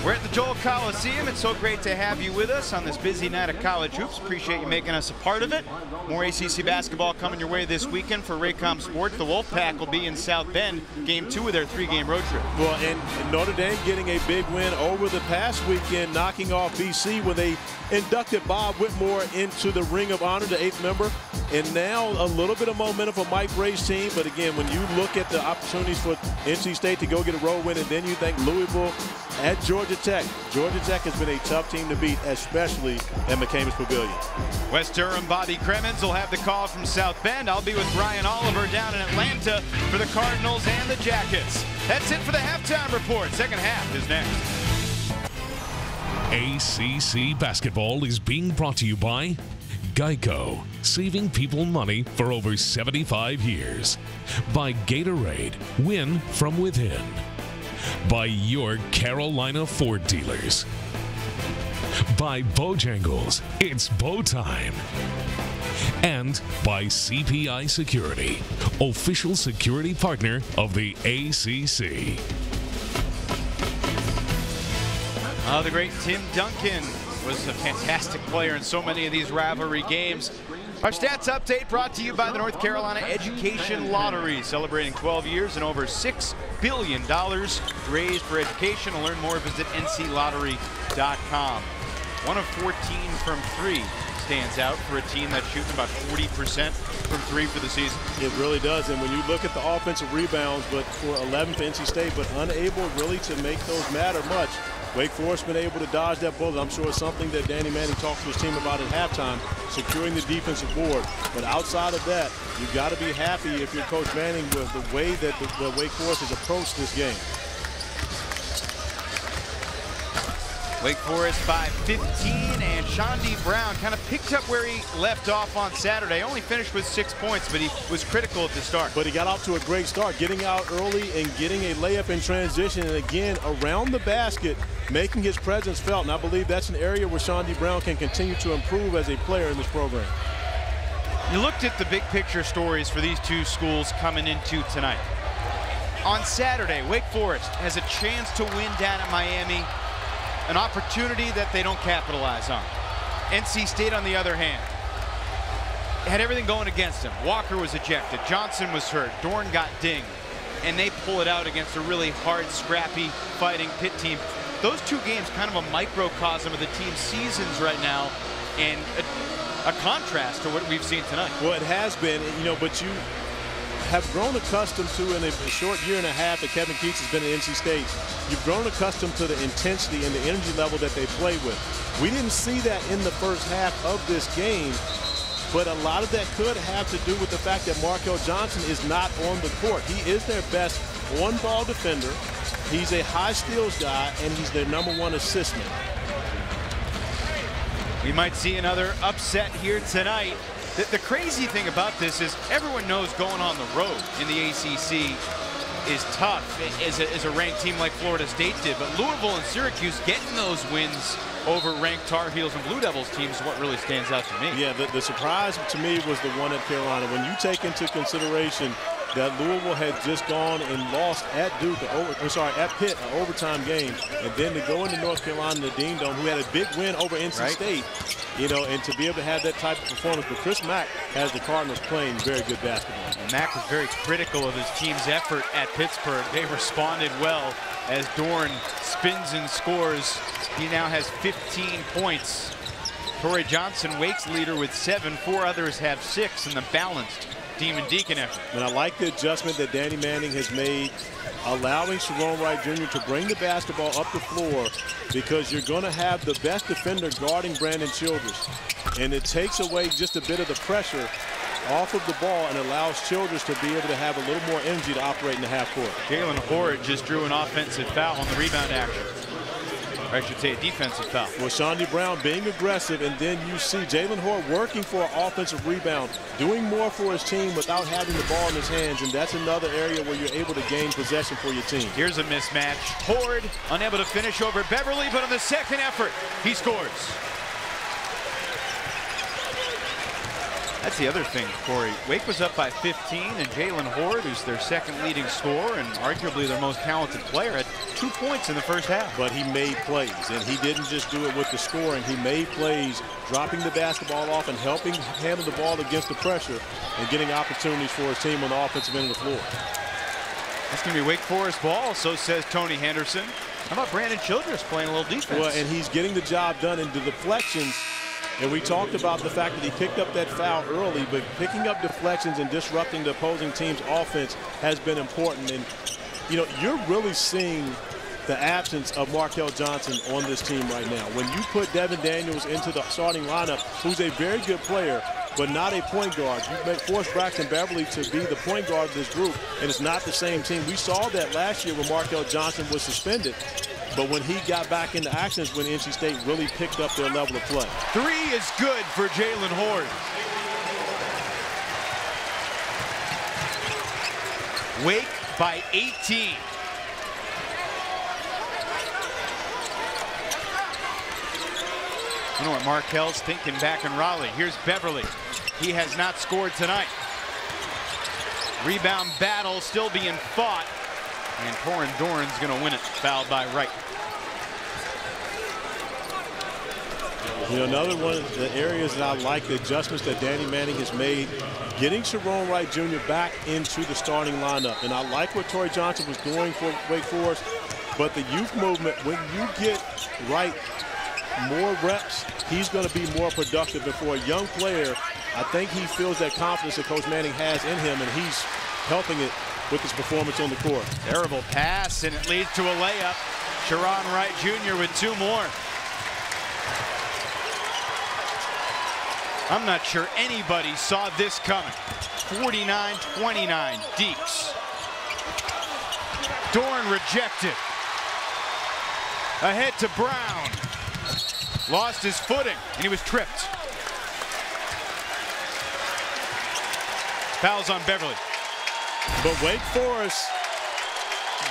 We're at the Joel Coliseum. It's so great to have you with us on this busy night of college hoops. Appreciate you making us a part of it. More ACC basketball coming your way this weekend for Raycom Sports. The Wolfpack will be in South Bend, game 2 of their 3-game road trip. Well, and Notre Dame getting a big win over the past weekend, knocking off BC when they inducted Bob Whitmore into the Ring of Honor, the 8th member. And now a little bit of momentum for Mike Bray's team. But again, when you look at the opportunities for NC State to go get a road win, and then you think Louisville at Georgia Tech. Georgia Tech has been a tough team to beat, especially at McCamus Pavilion. West Durham, Bobby Cremens will have the call from South Bend. I'll be with Brian Oliver down in Atlanta for the Cardinals and the Jackets. That's it for the halftime report. Second half is next. ACC basketball is being brought to you by Geico, saving people money for over 75 years. By Gatorade, win from within. By your Carolina Ford dealers. By Bojangles, it's bow time. And by CPI Security, official security partner of the ACC. The great Tim Duncan was a fantastic player in so many of these rivalry games. Our stats update brought to you by the North Carolina Education Lottery, celebrating 12 years and over $6 billion raised for education. To learn more, visit nclottery.com. 1 of 14 from 3 stands out for a team that's shooting about 40% from 3 for the season. It really does, and when you look at the offensive rebounds, but for 11 for NC State, but unable really to make those matter much. Wake Forest been able to dodge that bullet. I'm sure it's something that Danny Manning talked to his team about at halftime, securing the defensive board. But outside of that, you've got to be happy if you're Coach Manning with the way that the Wake Forest has approached this game. Wake Forest by 15, and Shawnee Brown kind of picked up where he left off on Saturday. Only finished with 6 points, but he was critical at the start. But he got off to a great start, getting out early and getting a layup in transition, and again, around the basket, making his presence felt. And I believe that's an area where Shawnee Brown can continue to improve as a player in this program. You looked at the big picture stories for these two schools coming into tonight. On Saturday, Wake Forest has a chance to win down at Miami, an opportunity that they don't capitalize on. NC State, on the other hand, had everything going against them. Walker was ejected, Johnson was hurt, Dorn got dinged, and they pull it out against a really hard, scrappy, fighting Pitt team. Those two games, kind of a microcosm of the team's seasons right now, and a contrast to what we've seen tonight. Well, it has been, you know, but you have grown accustomed to, in a short year and a half that Kevin Keats has been at NC State, you've grown accustomed to the intensity and the energy level that they play with. We didn't see that in the first half of this game, but a lot of that could have to do with the fact that Markel Johnson is not on the court. He is their best on-ball defender. He's a high steals guy, and he's their #1 assist man. We might see another upset here tonight. The crazy thing about this is everyone knows going on the road in the ACC is tough as a ranked team like Florida State did, but Louisville and Syracuse getting those wins over ranked Tar Heels and Blue Devils teams is what really stands out to me. Yeah, the surprise to me was the one at Carolina. When you take into consideration that Louisville had just gone and lost at Duke, at Pitt, an overtime game, and then to go into North Carolina, the Dean Dome, who had a big win over NC State, you know, and to be able to have that type of performance. But Chris Mack has the Cardinals playing very good basketball. And Mack was very critical of his team's effort at Pittsburgh. They responded well as Dorn spins and scores. He now has 15 points. Torrey Johnson, Wake's leader, with 7. 4 others have 6 in the balanced Demon Deacon effort. And I like the adjustment that Danny Manning has made, allowing Sharon Wright Jr. to bring the basketball up the floor, because you're going to have the best defender guarding Brandon Childress. And it takes away just a bit of the pressure off of the ball and allows Childress to be able to have a little more energy to operate in the half court. Jalen Horde just drew an offensive foul on the rebound action. Or I should say a defensive foul. Well, Shawnee Brown being aggressive, and then you see Jalen Horde working for an offensive rebound, doing more for his team without having the ball in his hands, and that's another area where you're able to gain possession for your team. Here's a mismatch. Horde unable to finish over Beverly, but on the second effort, he scores. That's the other thing, Corey. Wake was up by 15, and Jalen Horde, who's their second leading scorer and arguably their most talented player, had 2 points in the first half. But he made plays, and he didn't just do it with the scoring. He made plays, dropping the basketball off and helping handle the ball against the pressure and getting opportunities for his team on the offensive end of the floor. That's going to be Wake Forest ball, so says Tony Henderson. How about Brandon Childress playing a little defense? Well, and he's getting the job done in the deflections. And we talked about the fact that he picked up that foul early, but picking up deflections and disrupting the opposing team's offense has been important. And, you know, you're really seeing the absence of Markel Johnson on this team right now. When you put Devin Daniels into the starting lineup, who's a very good player, but not a point guard, you force Braxton Beverly to be the point guard of this group, and it's not the same team. We saw that last year when Markel Johnson was suspended. But when he got back into action is when NC State really picked up their level of play. 3 is good for Jalen Horde. Wake by 18. You know what Markel's thinking back in Raleigh. Here's Beverly. He has not scored tonight. Rebound battle still being fought. And Torin Dorn's going to win it, fouled by Wright. You know, another one of the areas that I like, the adjustments that Danny Manning has made, getting Sharon Wright Jr. back into the starting lineup. And I like what Torrey Johnson was doing for Wake Forest, but the youth movement, when you get Wright more reps, he's going to be more productive. And for a young player, I think he feels that confidence that Coach Manning has in him, and he's helping it with his performance on the court. Terrible pass, and it leads to a layup. Sharon Wright Jr. with 2 more. I'm not sure anybody saw this coming. 49-29, Deeks. Dorn rejected. Ahead to Brown. Lost his footing, and he was tripped. Fouls on Beverly. But Wake Forest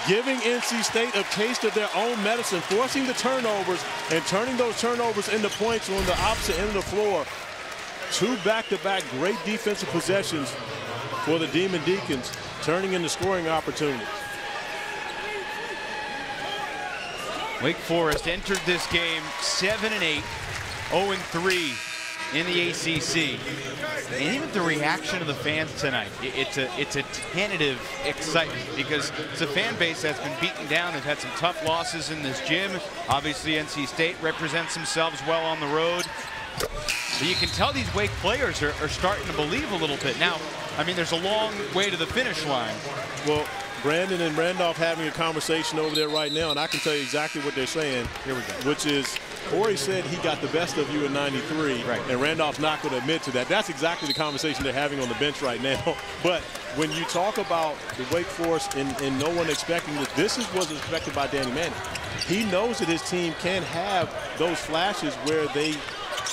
giving NC State a taste of their own medicine, forcing the turnovers and turning those turnovers into points on the opposite end of the floor. 2 back-to-back great defensive possessions for the Demon Deacons, turning into scoring opportunities. Wake Forest entered this game 7-8, 0-3 in the ACC. And even the reaction of the fans tonight, it's a tentative excitement, because it's a fan base that's been beaten down. They've had some tough losses in this gym. Obviously, NC State represents themselves well on the road. But you can tell these Wake players are starting to believe a little bit. Now, I mean, there's a long way to the finish line. Well, Brandon and Randolph having a conversation over there right now, and I can tell you exactly what they're saying. Here we go. Which is, Corey said he got the best of you in '93, right, and Randolph's not going to admit to that. That's exactly the conversation they're having on the bench right now. But when you talk about the Wake Forest and no one expecting this is what's expected by Danny Manning. He knows that his team can have those flashes where they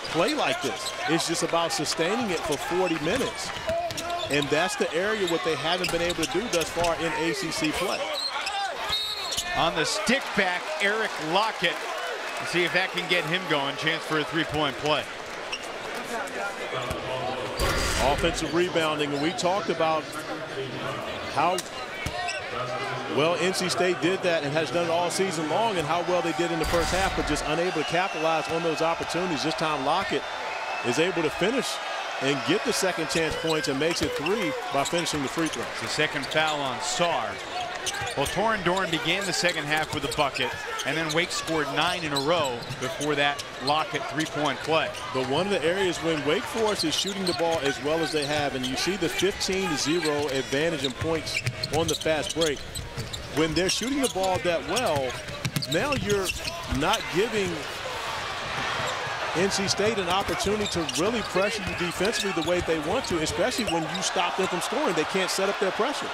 play like this. It's just about sustaining it for 40 minutes. And that's the area what they haven't been able to do thus far in ACC play. On the stick back, Eric Lockett. Let's see if that can get him going. Chance for a 3-point play. Offensive rebounding, and we talked about how well NC State did that and has done it all season long, and how well they did in the first half, but just unable to capitalize on those opportunities. This time Lockett is able to finish and get the second chance points and makes it 3 by finishing the free throw. The second foul on Sarr. Well, Torrin Dorn began the second half with a bucket, and then Wake scored 9 in a row before that Lockett 3-point play. But one of the areas when Wake Forest is shooting the ball as well as they have, and you see the 15-0 advantage in points on the fast break, when they're shooting the ball that well, now you're not giving NC State an opportunity to really pressure you defensively the way they want to, especially when you stop them from scoring. They can't set up their pressure.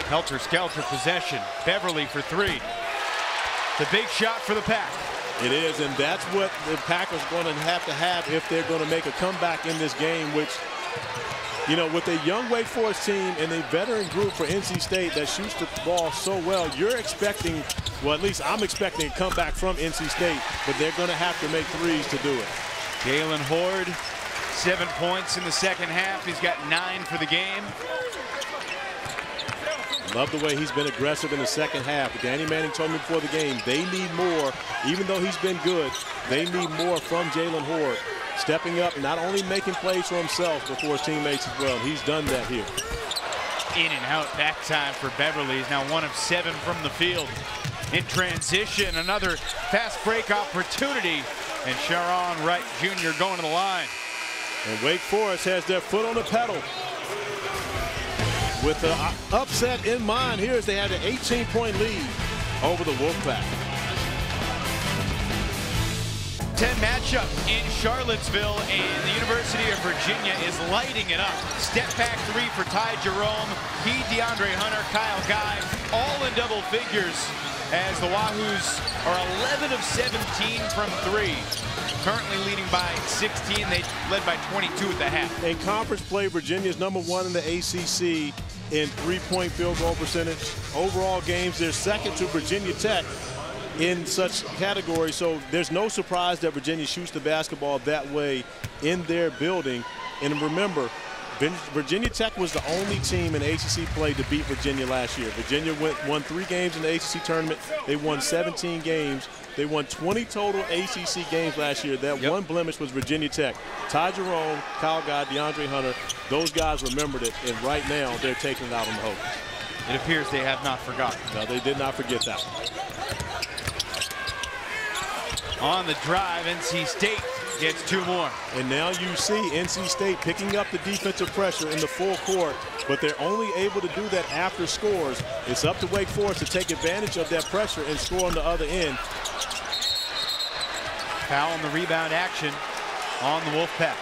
Helter-skelter possession. Beverly for 3. The big shot for the Pack. It is, and that's what the Packers are going to have if they're going to make a comeback in this game, which, you know, with a young Wake Forest team and a veteran group for NC State that shoots the ball so well, you're expecting, well, at least I'm expecting a comeback from NC State, but they're going to have to make threes to do it. Jalen Horde, 7 points in the second half. He's got 9 for the game. Love the way he's been aggressive in the second half. Danny Manning told me before the game, they need more. Even though he's been good, they need more from Jalen Horde. Stepping up, not only making plays for himself, but for his teammates as well. He's done that here. In and out back time for Beverly. He's now 1 of 7 from the field. In transition, another fast break opportunity. And Sharon Wright Jr. going to the line. And Wake Forest has their foot on the pedal. With the upset in mind, here as they had an 18-point lead over the Wolfpack. 10 matchup in Charlottesville, and the University of Virginia is lighting it up. Step back 3 for Ty Jerome, he, DeAndre Hunter, Kyle Guy, all in double figures as the Wahoos are 11 of 17 from 3. Currently leading by 16. They led by 22 at the half. In conference play, Virginia's #1 in the ACC in 3-point field goal percentage. Overall games, they're second to Virginia Tech in such categories. So there's no surprise that Virginia shoots the basketball that way in their building. And remember, Virginia Tech was the only team in ACC play to beat Virginia last year. Virginia won 3 games in the ACC tournament. They won 17 games. They won 20 total ACC games last year. That one blemish was Virginia Tech. Ty Jerome, Kyle Guy, DeAndre Hunter, those guys remembered it, and right now they're taking it out on the Hokies. It appears they have not forgotten. No, they did not forget that. On the drive, NC State gets 2 more. And now you see NC State picking up the defensive pressure in the full court, but they're only able to do that after scores. It's up to Wake Forest to take advantage of that pressure and score on the other end. Foul on the rebound action on the Wolfpack.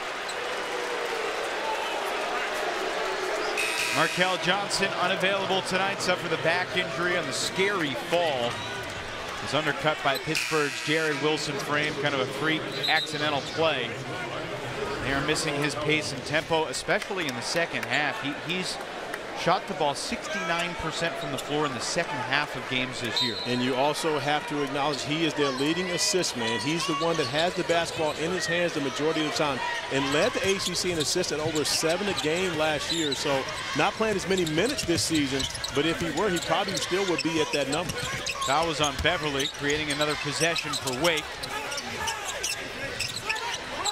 Markel Johnson unavailable tonight, suffered the back injury on the scary fall. Was undercut by Pittsburgh's Jared Wilson frame, kind of a freak accidental play. They are missing his pace and tempo, especially in the second half. He's shot the ball 69% from the floor in the second half of games this year. And you also have to acknowledge he is their leading assist man. He's the one that has the basketball in his hands the majority of the time and led the ACC in assists at over 7 a game last year. So not playing as many minutes this season, but if he were, he probably still would be at that number. Foul was on Beverly, creating another possession for Wake.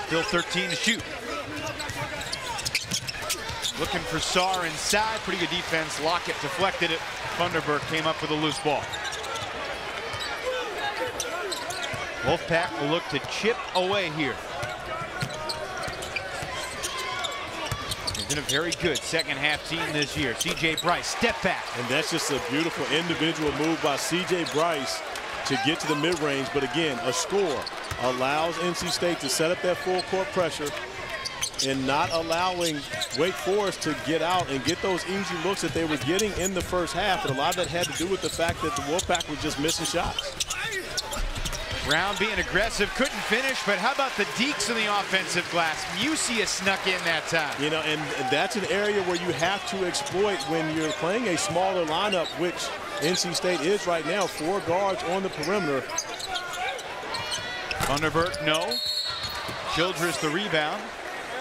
Still 13 to shoot. Looking for Sarr inside. Pretty good defense. Lockett deflected it. Thunderbird came up with a loose ball. Wolfpack will look to chip away here. They've been a very good second half team this year. C.J. Bryce, step back. And that's just a beautiful individual move by C.J. Bryce to get to the mid-range. But again, a score allows NC State to set up that full court pressure and not allowing Wake Forest to get out and get those easy looks that they were getting in the first half. And a lot of that had to do with the fact that the Wolfpack was just missing shots. Brown being aggressive, couldn't finish, but how about the Deacons in the offensive glass? Musia snuck in that time. You know, and that's an area where you have to exploit when you're playing a smaller lineup, which NC State is right now, 4 guards on the perimeter. Thunderbird, no. Childress the rebound.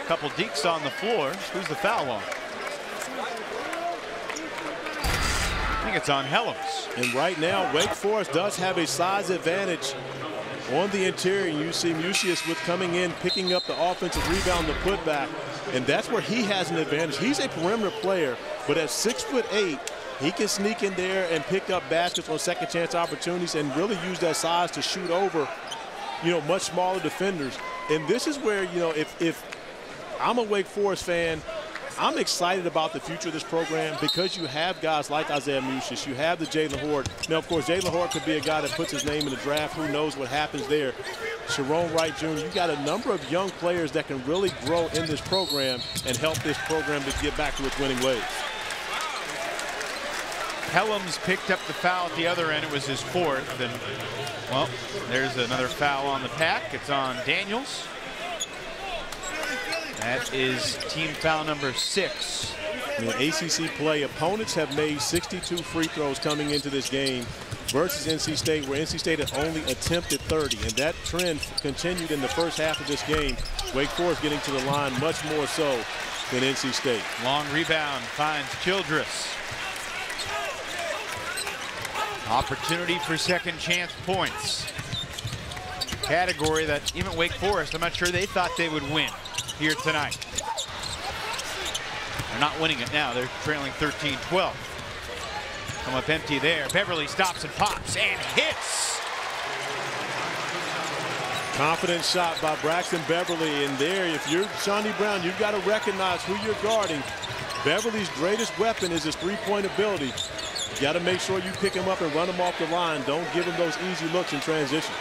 A couple Deeks on the floor. Who's the foul on? I think it's on Helms. And right now, Wake Forest does have a size advantage on the interior. You see Mucius with coming in, picking up the offensive rebound, the putback, and that's where he has an advantage. He's a perimeter player, but at 6'8", he can sneak in there and pick up baskets on second chance opportunities and really use that size to shoot over, you know, much smaller defenders. And this is where, you know, if I'm a Wake Forest fan, I'm excited about the future of this program because you have guys like Isaiah Mucius, you have the Jalen Horde. Now, of course, Jalen Horde could be a guy that puts his name in the draft. Who knows what happens there? Sharon Wright Jr., you got a number of young players that can really grow in this program and help this program to get back to its winning ways. Helms picked up the foul at the other end. It was his 4th. And, well, there's another foul on the pack. It's on Daniels. That is team foul number 6. In ACC play, opponents have made 62 free throws coming into this game versus NC State, where NC State had only attempted 30. And that trend continued in the first half of this game. Wake Forest getting to the line much more so than NC State. Long rebound finds Childress. Opportunity for second chance points. Category that even Wake Forest, I'm not sure they thought they would win here tonight. They're not winning it now. They're trailing 13-12. Come up empty there. Beverly stops and pops and hits. Confident shot by Braxton Beverly. And there, if you're Shawnee Brown, you've got to recognize who you're guarding. Beverly's greatest weapon is his three-point ability. You got to make sure you pick him up and run him off the line. Don't give him those easy looks in transition.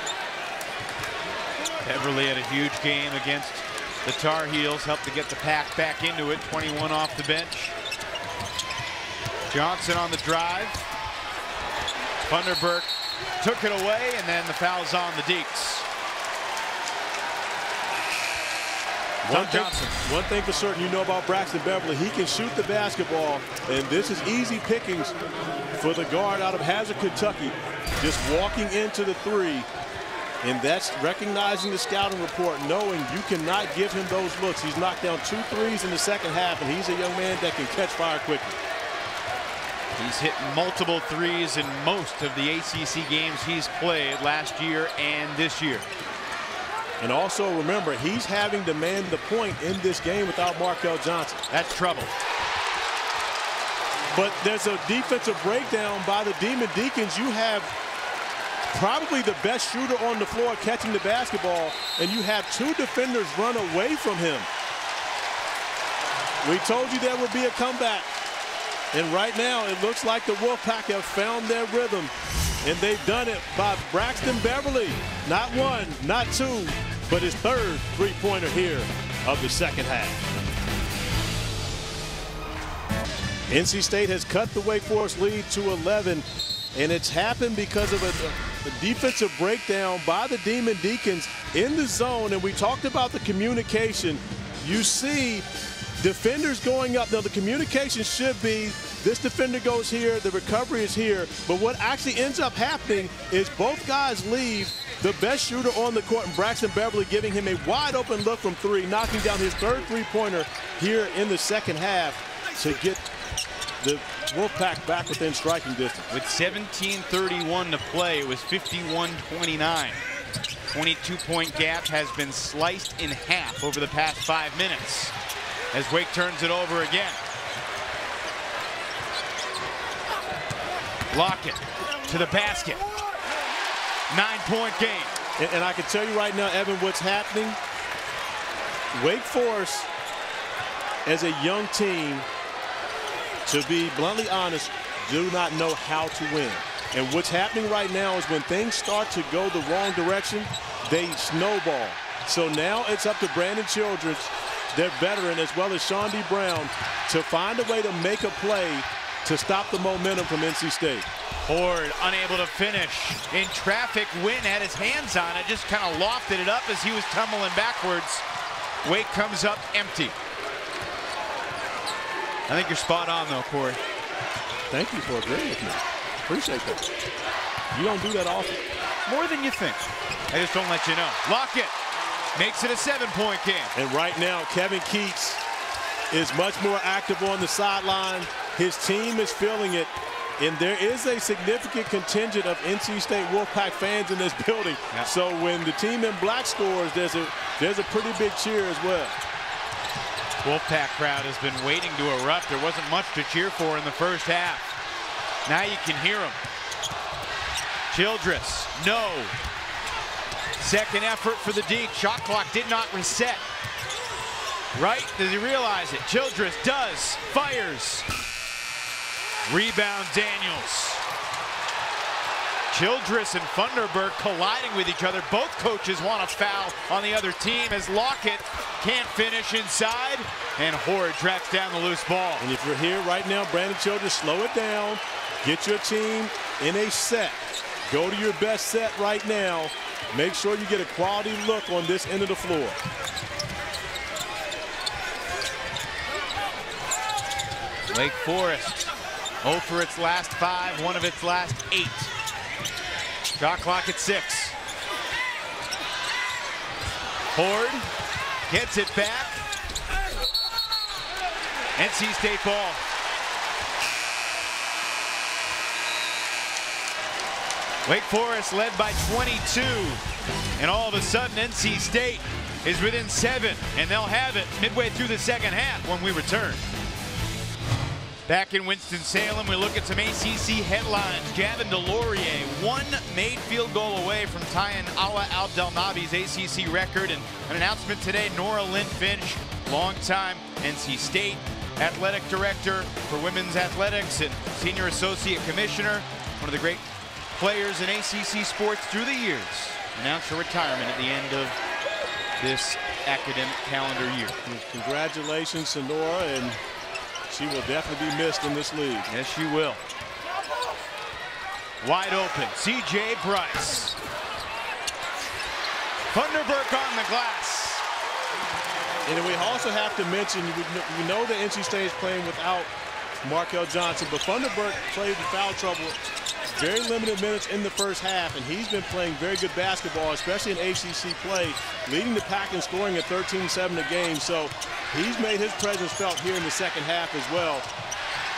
Beverly had a huge game against the Tar Heels, helped to get the pack back into it. 21 off the bench. Johnson on the drive. Thunderbird took it away, and then the foul's on the Deeks. One thing for certain you know about Braxton Beverly, he can shoot the basketball, and this is easy pickings for the guard out of Hazard, Kentucky. Just walking into the 3 And that's recognizing the scouting report, knowing you cannot give him those looks. He's knocked down 2 threes in the second half, and he's a young man that can catch fire quickly. He's hit multiple threes in most of the ACC games he's played last year and this year. And also remember, he's having to man the point in this game without Markel Johnson. That's trouble. But there's a defensive breakdown by the Demon Deacons. You have probably the best shooter on the floor catching the basketball, and you have 2 defenders run away from him. We told you there would be a comeback. And right now, it looks like the Wolfpack have found their rhythm. And they've done it by Braxton Beverly. Not 1, not 2, but his 3rd three-pointer here of the second half. NC State has cut the Wake Forest lead to 11. And it's happened because of a defensive breakdown by the Demon Deacons in the zone. And we talked about the communication. You see defenders going up. Now, the communication should be this defender goes here, the recovery is here. But what actually ends up happening is both guys leave. The best shooter on the court, and Braxton Beverly, giving him a wide open look from 3, knocking down his 3rd three-pointer here in the second half to get the Wolfpack back within striking distance. With 17:31 to play, it was 51-29. 22-point gap has been sliced in half over the past 5 minutes as Wake turns it over again. Lockett to the basket. 9-point game. And I can tell you right now, Evan, what's happening. Wake Forest, as a young team, to be bluntly honest, do not know how to win. And what's happening right now is when things start to go the wrong direction, they snowball. So now it's up to Brandon Childress, their veteran, as well as Sean D. Brown, to find a way to make a play to stop the momentum from NC State. Horde unable to finish. In traffic, Wynn had his hands on it, just kind of lofted it up as he was tumbling backwards. Wake comes up empty. I think you're spot on, though, Corey. Thank you for agreeing with me. Appreciate that. You don't do that often. More than you think. I just don't let you know. Lockett makes it a 7-point game. And right now, Kevin Keats is much more active on the sideline. His team is feeling it. And there is a significant contingent of NC State Wolfpack fans in this building. Yep. So when the team in black scores, there's a pretty big cheer as well. Wolfpack crowd has been waiting to erupt. There wasn't much to cheer for in the first half. Now you can hear them. Childress, no. Second effort for the Deke. Shot clock did not reset. Right? Does he realize it? Childress does. Fires. Rebound Daniels. Childress and Funderburg colliding with each other. Both coaches want a foul on the other team as Lockett can't finish inside, and Horde tracks down the loose ball. And if you're here right now, Brandon Childress, slow it down. Get your team in a set. Go to your best set right now. Make sure you get a quality look on this end of the floor. Wake Forest 0 for its last 5, 1 of its last 8. Shot clock at 6. Horde gets it back. NC State ball. Wake Forest led by 22. And all of a sudden, NC State is within 7. And they'll have it midway through the second half when we return. Back in Winston-Salem, we look at some ACC headlines. Gavin DeLaurier, 1 made field goal away from tying Ala Abdelnabi's ACC record. And an announcement today, Nora Lynn Finch, longtime NC State athletic director for women's athletics and senior associate commissioner, one of the great players in ACC sports through the years, announced her retirement at the end of this academic calendar year. Congratulations to Nora, and she will definitely be missed in this league. Yes, she will. Wide open, C.J. Bryce. Funderburk on the glass. And we also have to mention, we know that NC State is playing without Markel Johnson, but Funderburk played in foul trouble very limited minutes in the first half, and he's been playing very good basketball, especially in ACC play, leading the pack in scoring at 13-7 a game. So he's made his presence felt here in the second half as well,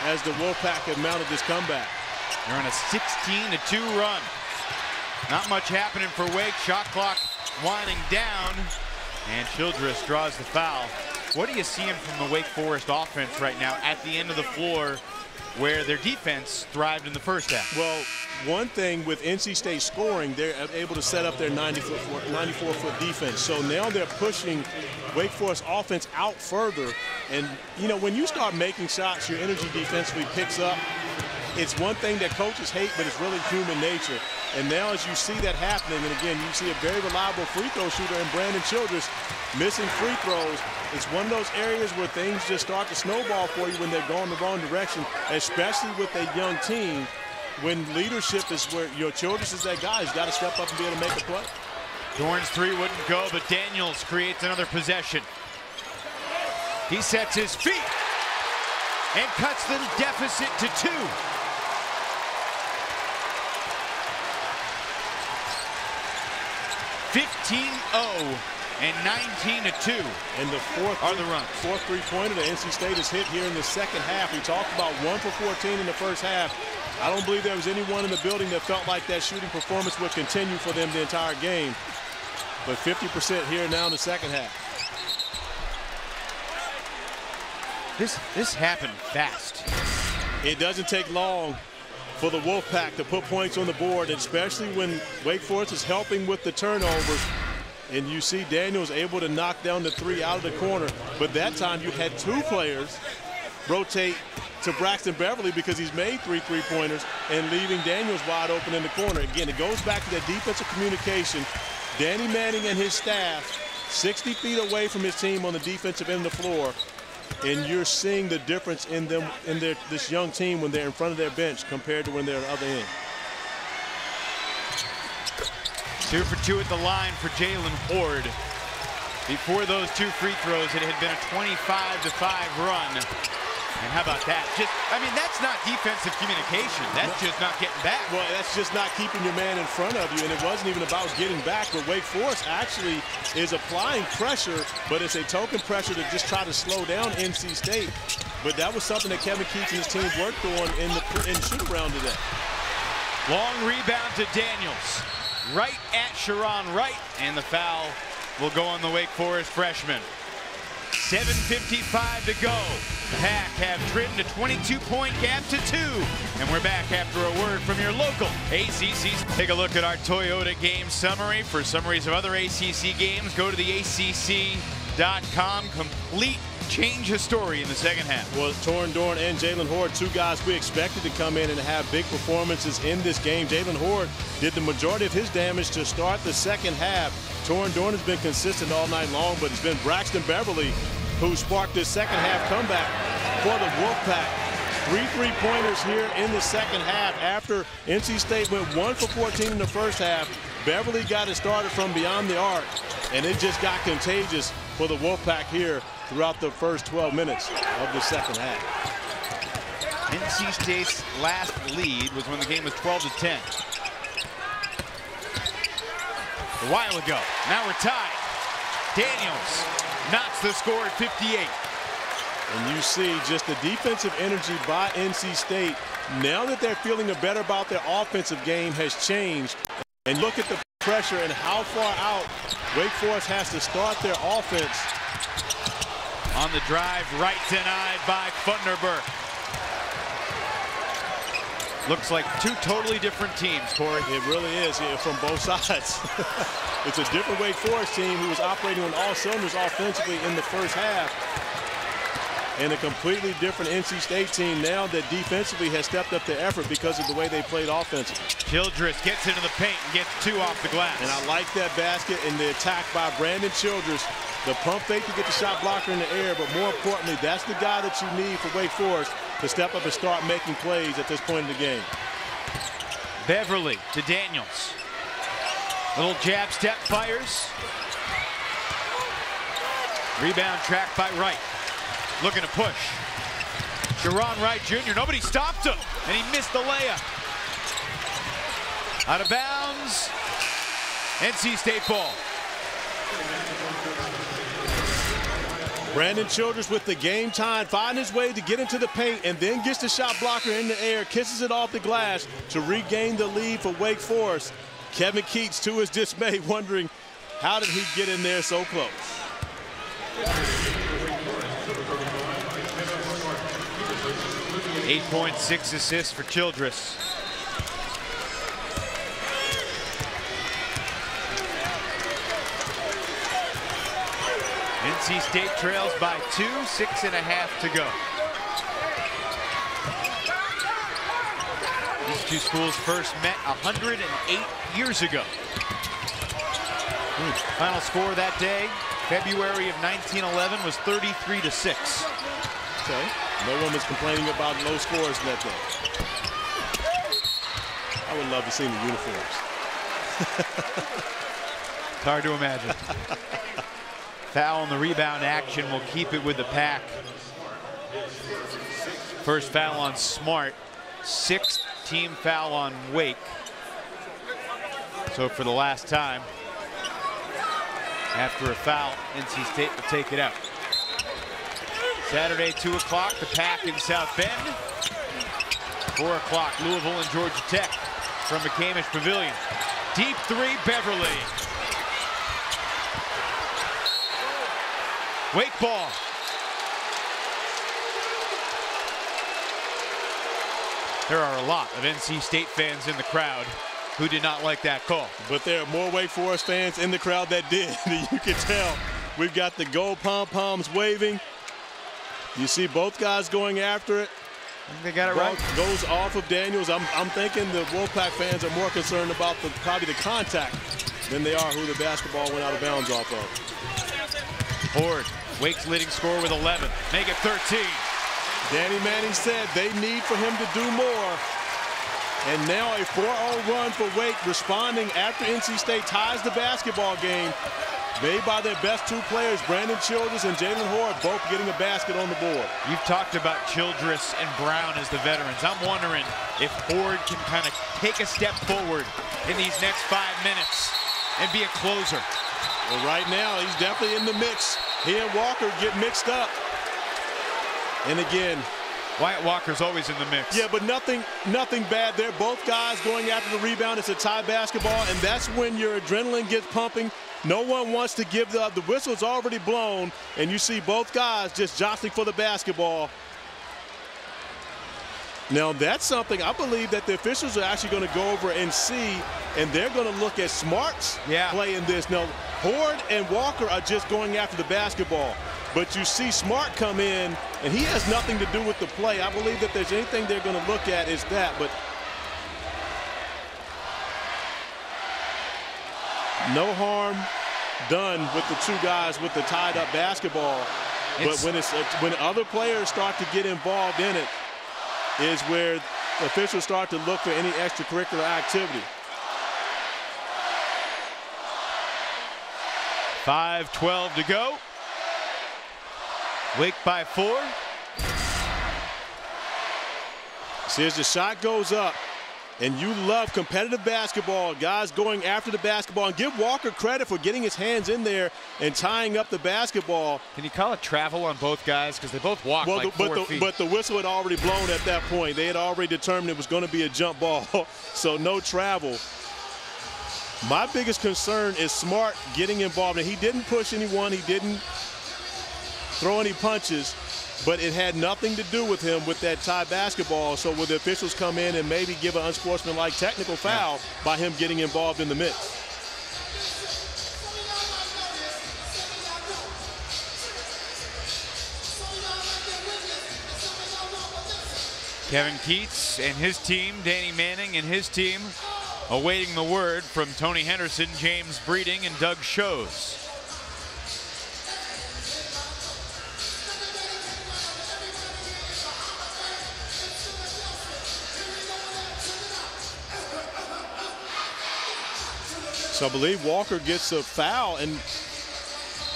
as the Wolfpack have mounted this comeback. They're on a 16-2 run. Not much happening for Wake. Shot clock winding down, and Childress draws the foul. What are you seeing from the Wake Forest offense right now at the end of the floor, where their defense thrived in the first half? Well, one thing with NC State scoring, they're able to set up their 94-foot defense. So now they're pushing Wake Forest offense out further. And, you know, when you start making shots, your energy defensively picks up. It's one thing that coaches hate, but it's really human nature. And now as you see that happening, and again, you see a very reliable free throw shooter in Brandon Childress missing free throws. It's one of those areas where things just start to snowball for you when they're going the wrong direction, especially with a young team. When leadership is where your Childress is that guy who's got to step up and be able to make a play. Dorn's three wouldn't go, but Daniels creates another possession. He sets his feet and cuts the deficit to 2. And 19-2. And the fourth three-pointer that NC State has hit here in the second half. We talked about 1 for 14 in the first half. I don't believe there was anyone in the building that felt like that shooting performance would continue for them the entire game. But 50% here now in the second half. This happened fast. It doesn't take long for the Wolfpack to put points on the board, especially when Wake Forest is helping with the turnovers. And you see Daniels able to knock down the 3 out of the corner. But that time you had 2 players rotate to Braxton Beverly because he's made 3 three-pointers and leaving Daniels wide open in the corner. Again, it goes back to that defensive communication. Danny Manning and his staff 60 feet away from his team on the defensive end of the floor. And you're seeing the difference in them, in this young team when they're in front of their bench compared to when they're on the other end. 2 for 2 at the line for Jalen Horde. Before those 2 free throws, it had been a 25-5 run. And how about that? I mean, that's not defensive communication. That's just not getting back. Well, that's just not keeping your man in front of you, and it wasn't even about getting back. But Wake Forest actually is applying pressure, but it's a token pressure to just try to slow down NC State. But that was something that Kevin Keats and his team worked on in shoot-around today. Long rebound to Daniels. Right at Sharon Wright, and the foul will go on the Wake Forest freshman. 7:55 to go. Pack have trimmed a 22-point gap to 2. And we're back after a word from your local ACC. Take a look at our Toyota game summary. For summaries of other ACC games, go to the ACC.com. Complete change of story in the second half. Well, Torin Dorn and Jalen Horde, 2 guys we expected to come in and have big performances in this game. Jalen Horde did the majority of his damage to start the second half. Torin Dorn has been consistent all night long, but it's been Braxton Beverly who sparked this second half comeback for the Wolfpack. 3 three-pointers here in the second half after NC State went 1 for 14 in the first half. Beverly got it started from beyond the arc, and it just got contagious for the Wolfpack here throughout the first 12 minutes of the second half. NC State's last lead was when the game was 12-10. A while ago. Now we're tied. Daniels knocks the score at 58. And you see just the defensive energy by NC State. Now that they're feeling better about their offensive game has changed. And look at the pressure and how far out Wake Forest has to start their offense. On the drive, right denied by Funderburk. Looks like 2 totally different teams, Corey. It really is, from both sides. It's a different Wake Forest team who was operating on all cylinders offensively in the first half. And a completely different NC State team now that defensively has stepped up their effort because of the way they played offensively. Childress gets into the paint and gets 2 off the glass. And I like that basket and the attack by Brandon Childress. The pump fake to get the shot blocker in the air, but more importantly, that's the guy that you need for Wake Forest to step up and start making plays at this point in the game. Beverly to Daniels. Little jab step, fires. Rebound tracked by Wright. Looking to push. Sharon Wright Jr., nobody stopped him, and he missed the layup. Out of bounds. NC State ball. Brandon Childress with the game time, finds his way to get into the paint and then gets the shot blocker in the air, kisses it off the glass to regain the lead for Wake Forest. Kevin Keats, to his dismay, wondering how did he get in there so close. .6 assists for Childress. NC State trails by 2, 6.5 to go. These two schools first met 108 years ago. Final score that day, February of 1911, was 33-6. Okay. No one was complaining about low scores that day. I would love to see the uniforms. It's hard to imagine. Foul on the rebound action will keep it with the Pack. First foul on Smart. 6th team foul on Wake. So for the last time, after a foul, NC State will take it out. Saturday, 2 o'clock, the Pack in South Bend. 4 o'clock, Louisville and Georgia Tech from McCamish Pavilion. Deep three, Beverly. Wake ball. There are a lot of NC State fans in the crowd who did not like that call. But there are more Wake Forest fans in the crowd that did. You can tell. We've got the gold pom-poms waving. You see both guys going after it. They got it right. Goes off of Daniels. I'm thinking the Wolfpack fans are more concerned about probably the contact than they are who the basketball went out of bounds off of. Horde, Wake's leading scorer with 11. Make it 13. Danny Manning said they need for him to do more. And now a 4-0 run for Wake, responding after NC State ties the basketball game. Made by their best two players, Brandon Childress and Jalen Horde, both getting a basket on the board. You've talked about Childress and Brown as the veterans. I'm wondering if Horde can kind of take a step forward in these next 5 minutes and be a closer. Well, right now, he's definitely in the mix. He and Walker get mixed up. And again, Wyatt Walker's always in the mix. Yeah, but nothing bad. They're both guys going after the rebound. It's a tie basketball, and that's when your adrenaline gets pumping. No one wants to give the whistle's already blown, and you see both guys just jostling for the basketball. Now, that's something I believe that the officials are actually going to go over and see, and they're going to look at Smart's play in this. Now, Horde and Walker are just going after the basketball, but you see Smart come in, and he has nothing to do with the play. I believe that there's anything they're going to look at is that, but no harm done with the two guys with the tied-up basketball. But when other players start to get involved in it, is where officials start to look for any extracurricular activity. 5:12 to go. Wake by 4. See, as the shot goes up, and you love competitive basketball, guys going after the basketball, and give Walker credit for getting his hands in there and tying up the basketball. Can you call it travel on both guys? Because they both walked like 4 feet. But the whistle had already blown at that point. They had already determined it was going to be a jump ball, so no travel. My biggest concern is Smart getting involved. And he didn't push anyone. He didn't throw any punches. But it had nothing to do with him with that tie basketball. So will the officials come in and maybe give an unsportsmanlike technical foul by him getting involved in the mix? Kevin Keats and his team, Danny Manning and his team, awaiting the word from Tony Henderson, James Breeding, and Doug Shows. So I believe Walker gets a foul, and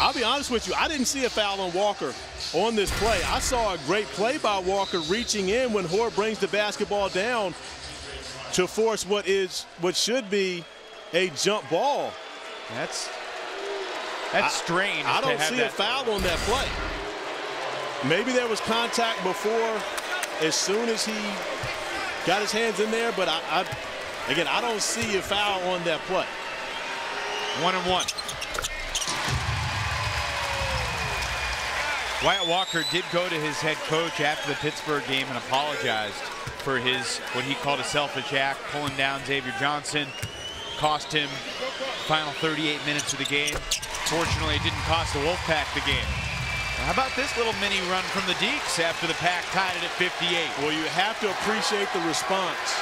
I'll be honest with you, I didn't see a foul on Walker on this play. I saw a great play by Walker reaching in when Horde brings the basketball down. to force what should be a jump ball. That's strange. I don't see a foul on that play. Maybe there was contact before, as soon as he got his hands in there, but again, I don't see a foul on that play. 1-1. Wyatt Walker did go to his head coach after the Pittsburgh game and apologized for what he called a selfish act, pulling down Xavier Johnson. Cost him final 38 minutes of the game. Fortunately, it didn't cost the Wolfpack the game. How about this little mini run from the Deacons after the Pack tied it at 58? Well, you have to appreciate the response.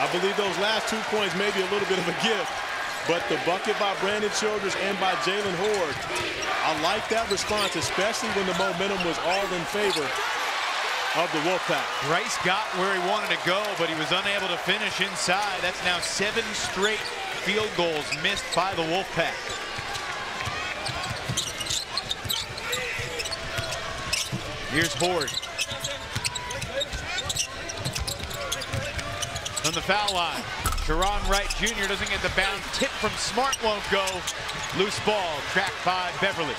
I believe those last 2 points may be a little bit of a gift, but the bucket by Brandon Childress and by Jalen Horde, I like that response, especially when the momentum was all in favor of the Wolfpack. Bryce got where he wanted to go, but he was unable to finish inside. That's now 7 straight field goals missed by the Wolfpack. Here's Horde. From the foul line, Sharon Wright Jr. doesn't get the bounce. Tip from Smart won't go. Loose ball, tracked by Beverly.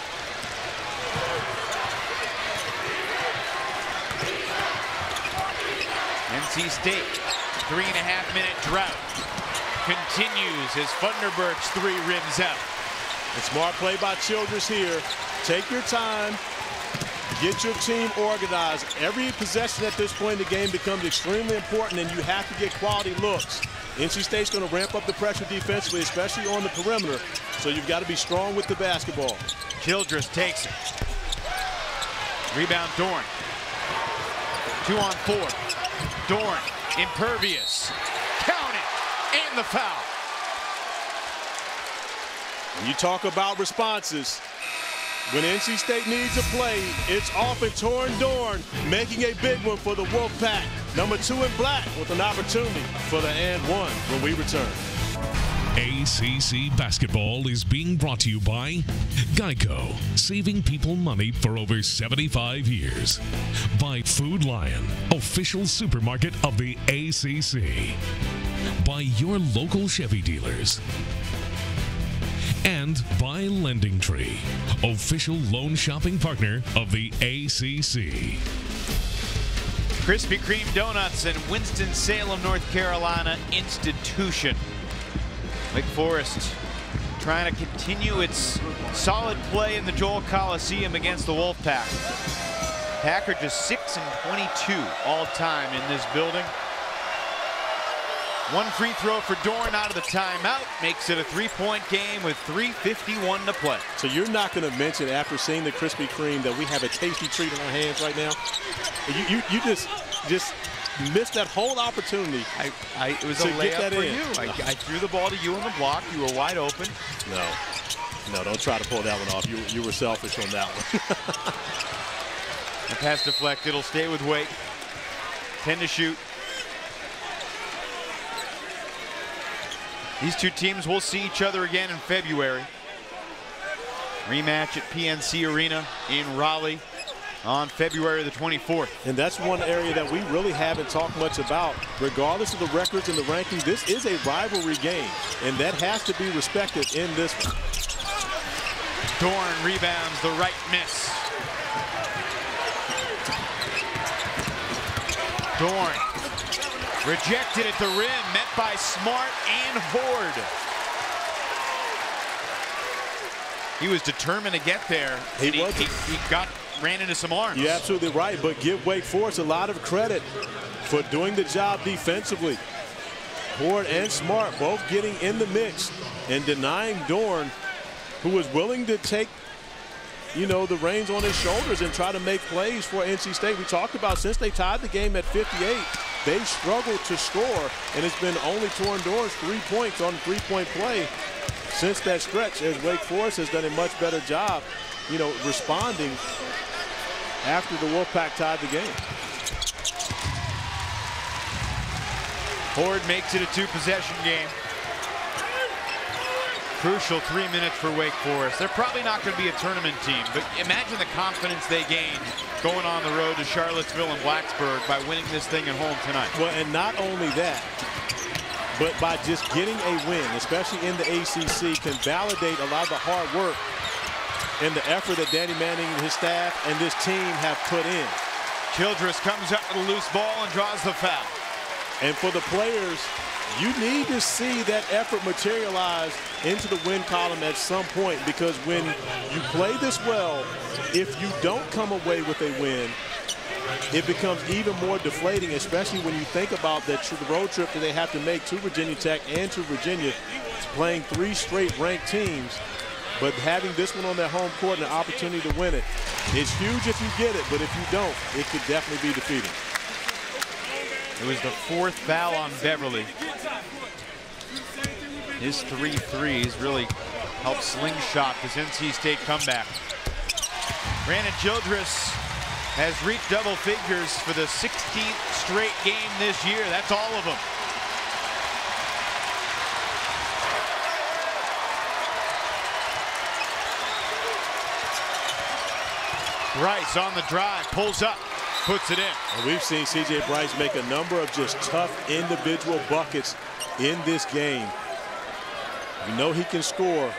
NC State, 3.5-minute drought continues as Funderburk's 3 rims out. A smart play by Childress here. Take your time. Get your team organized. Every possession at this point in the game becomes extremely important, and you have to get quality looks. NC State's going to ramp up the pressure defensively, especially on the perimeter. So you've got to be strong with the basketball. Childress takes it. Rebound Dorn. 2 on 4. Dorn, impervious. Count it, and the foul. When you talk about responses, when NC State needs a play, it's off and Torn Dorn making a big one for the Wolfpack. Number 2 in black with an opportunity for the and one when we return. ACC basketball is being brought to you by Geico, saving people money for over 75 years. By Food Lion, official supermarket of the ACC. By your local Chevy dealers. And by Lending Tree, official loan shopping partner of the ACC. Krispy Kreme Donuts in Winston-Salem, North Carolina institution. Wake Forest trying to continue its solid play in the Joel Coliseum against the Wolfpack. Packer just 6-22 all time in this building. 1 free throw for Dorn out of the timeout. Makes it a 3-point game with 3:51 to play. So you're not going to mention, after seeing the Krispy Kreme, that we have a tasty treat in our hands right now? You just missed that whole opportunity. It was a layup for you. I threw the ball to you on the block. You were wide open. No, don't try to pull that one off. You were selfish on that one. The pass deflected. It'll stay with Wake. 10 to shoot. These two teams will see each other again in February. Rematch at PNC Arena in Raleigh on February the 24th. And that's one area that we really haven't talked much about. Regardless of the records and the rankings, this is a rivalry game, and that has to be respected in this one. Dorn rebounds, the right miss. Dorn rejected at the rim, met by Smart and Horde. He was determined to get there. He ran into some arms. You're absolutely right, but give Wake Forest a lot of credit for doing the job defensively. Horde and Smart both getting in the mix and denying Dorn, who was willing to take, the reins on his shoulders and try to make plays for NC State. We talked about, since they tied the game at 58, they struggled to score, and it's been only Torn Dorn's 3 points on 3-point play since that stretch, as Wake Forest has done a much better job, responding after the Wolfpack tied the game. Horde makes it a 2-possession game. Crucial 3 minutes for Wake Forest. They're probably not going to be a tournament team, but imagine the confidence they gained going on the road to Charlottesville and Blacksburg by winning this thing at home tonight. Well, and not only that, but by just getting a win, especially in the ACC, can validate a lot of the hard work and the effort that Danny Manning and his staff and this team have put in. Childress comes up with a loose ball and draws the foul. And for the players, you need to see that effort materialize into the win column at some point, because when you play this well, if you don't come away with a win, it becomes even more deflating, especially when you think about the road trip that they have to make to Virginia Tech and to Virginia, playing 3 straight ranked teams. But having this one on their home court and the opportunity to win it, it's huge if you get it, but if you don't, it could definitely be defeating. It was the 4th foul on Beverly. His 3 threes really helped slingshot this NC State comeback. Brandon Childress has reached double figures for the 16th straight game this year. That's all of them. Bryce on the drive, pulls up, puts it in. And we've seen C.J. Bryce make a number of just tough individual buckets in this game. You know he can score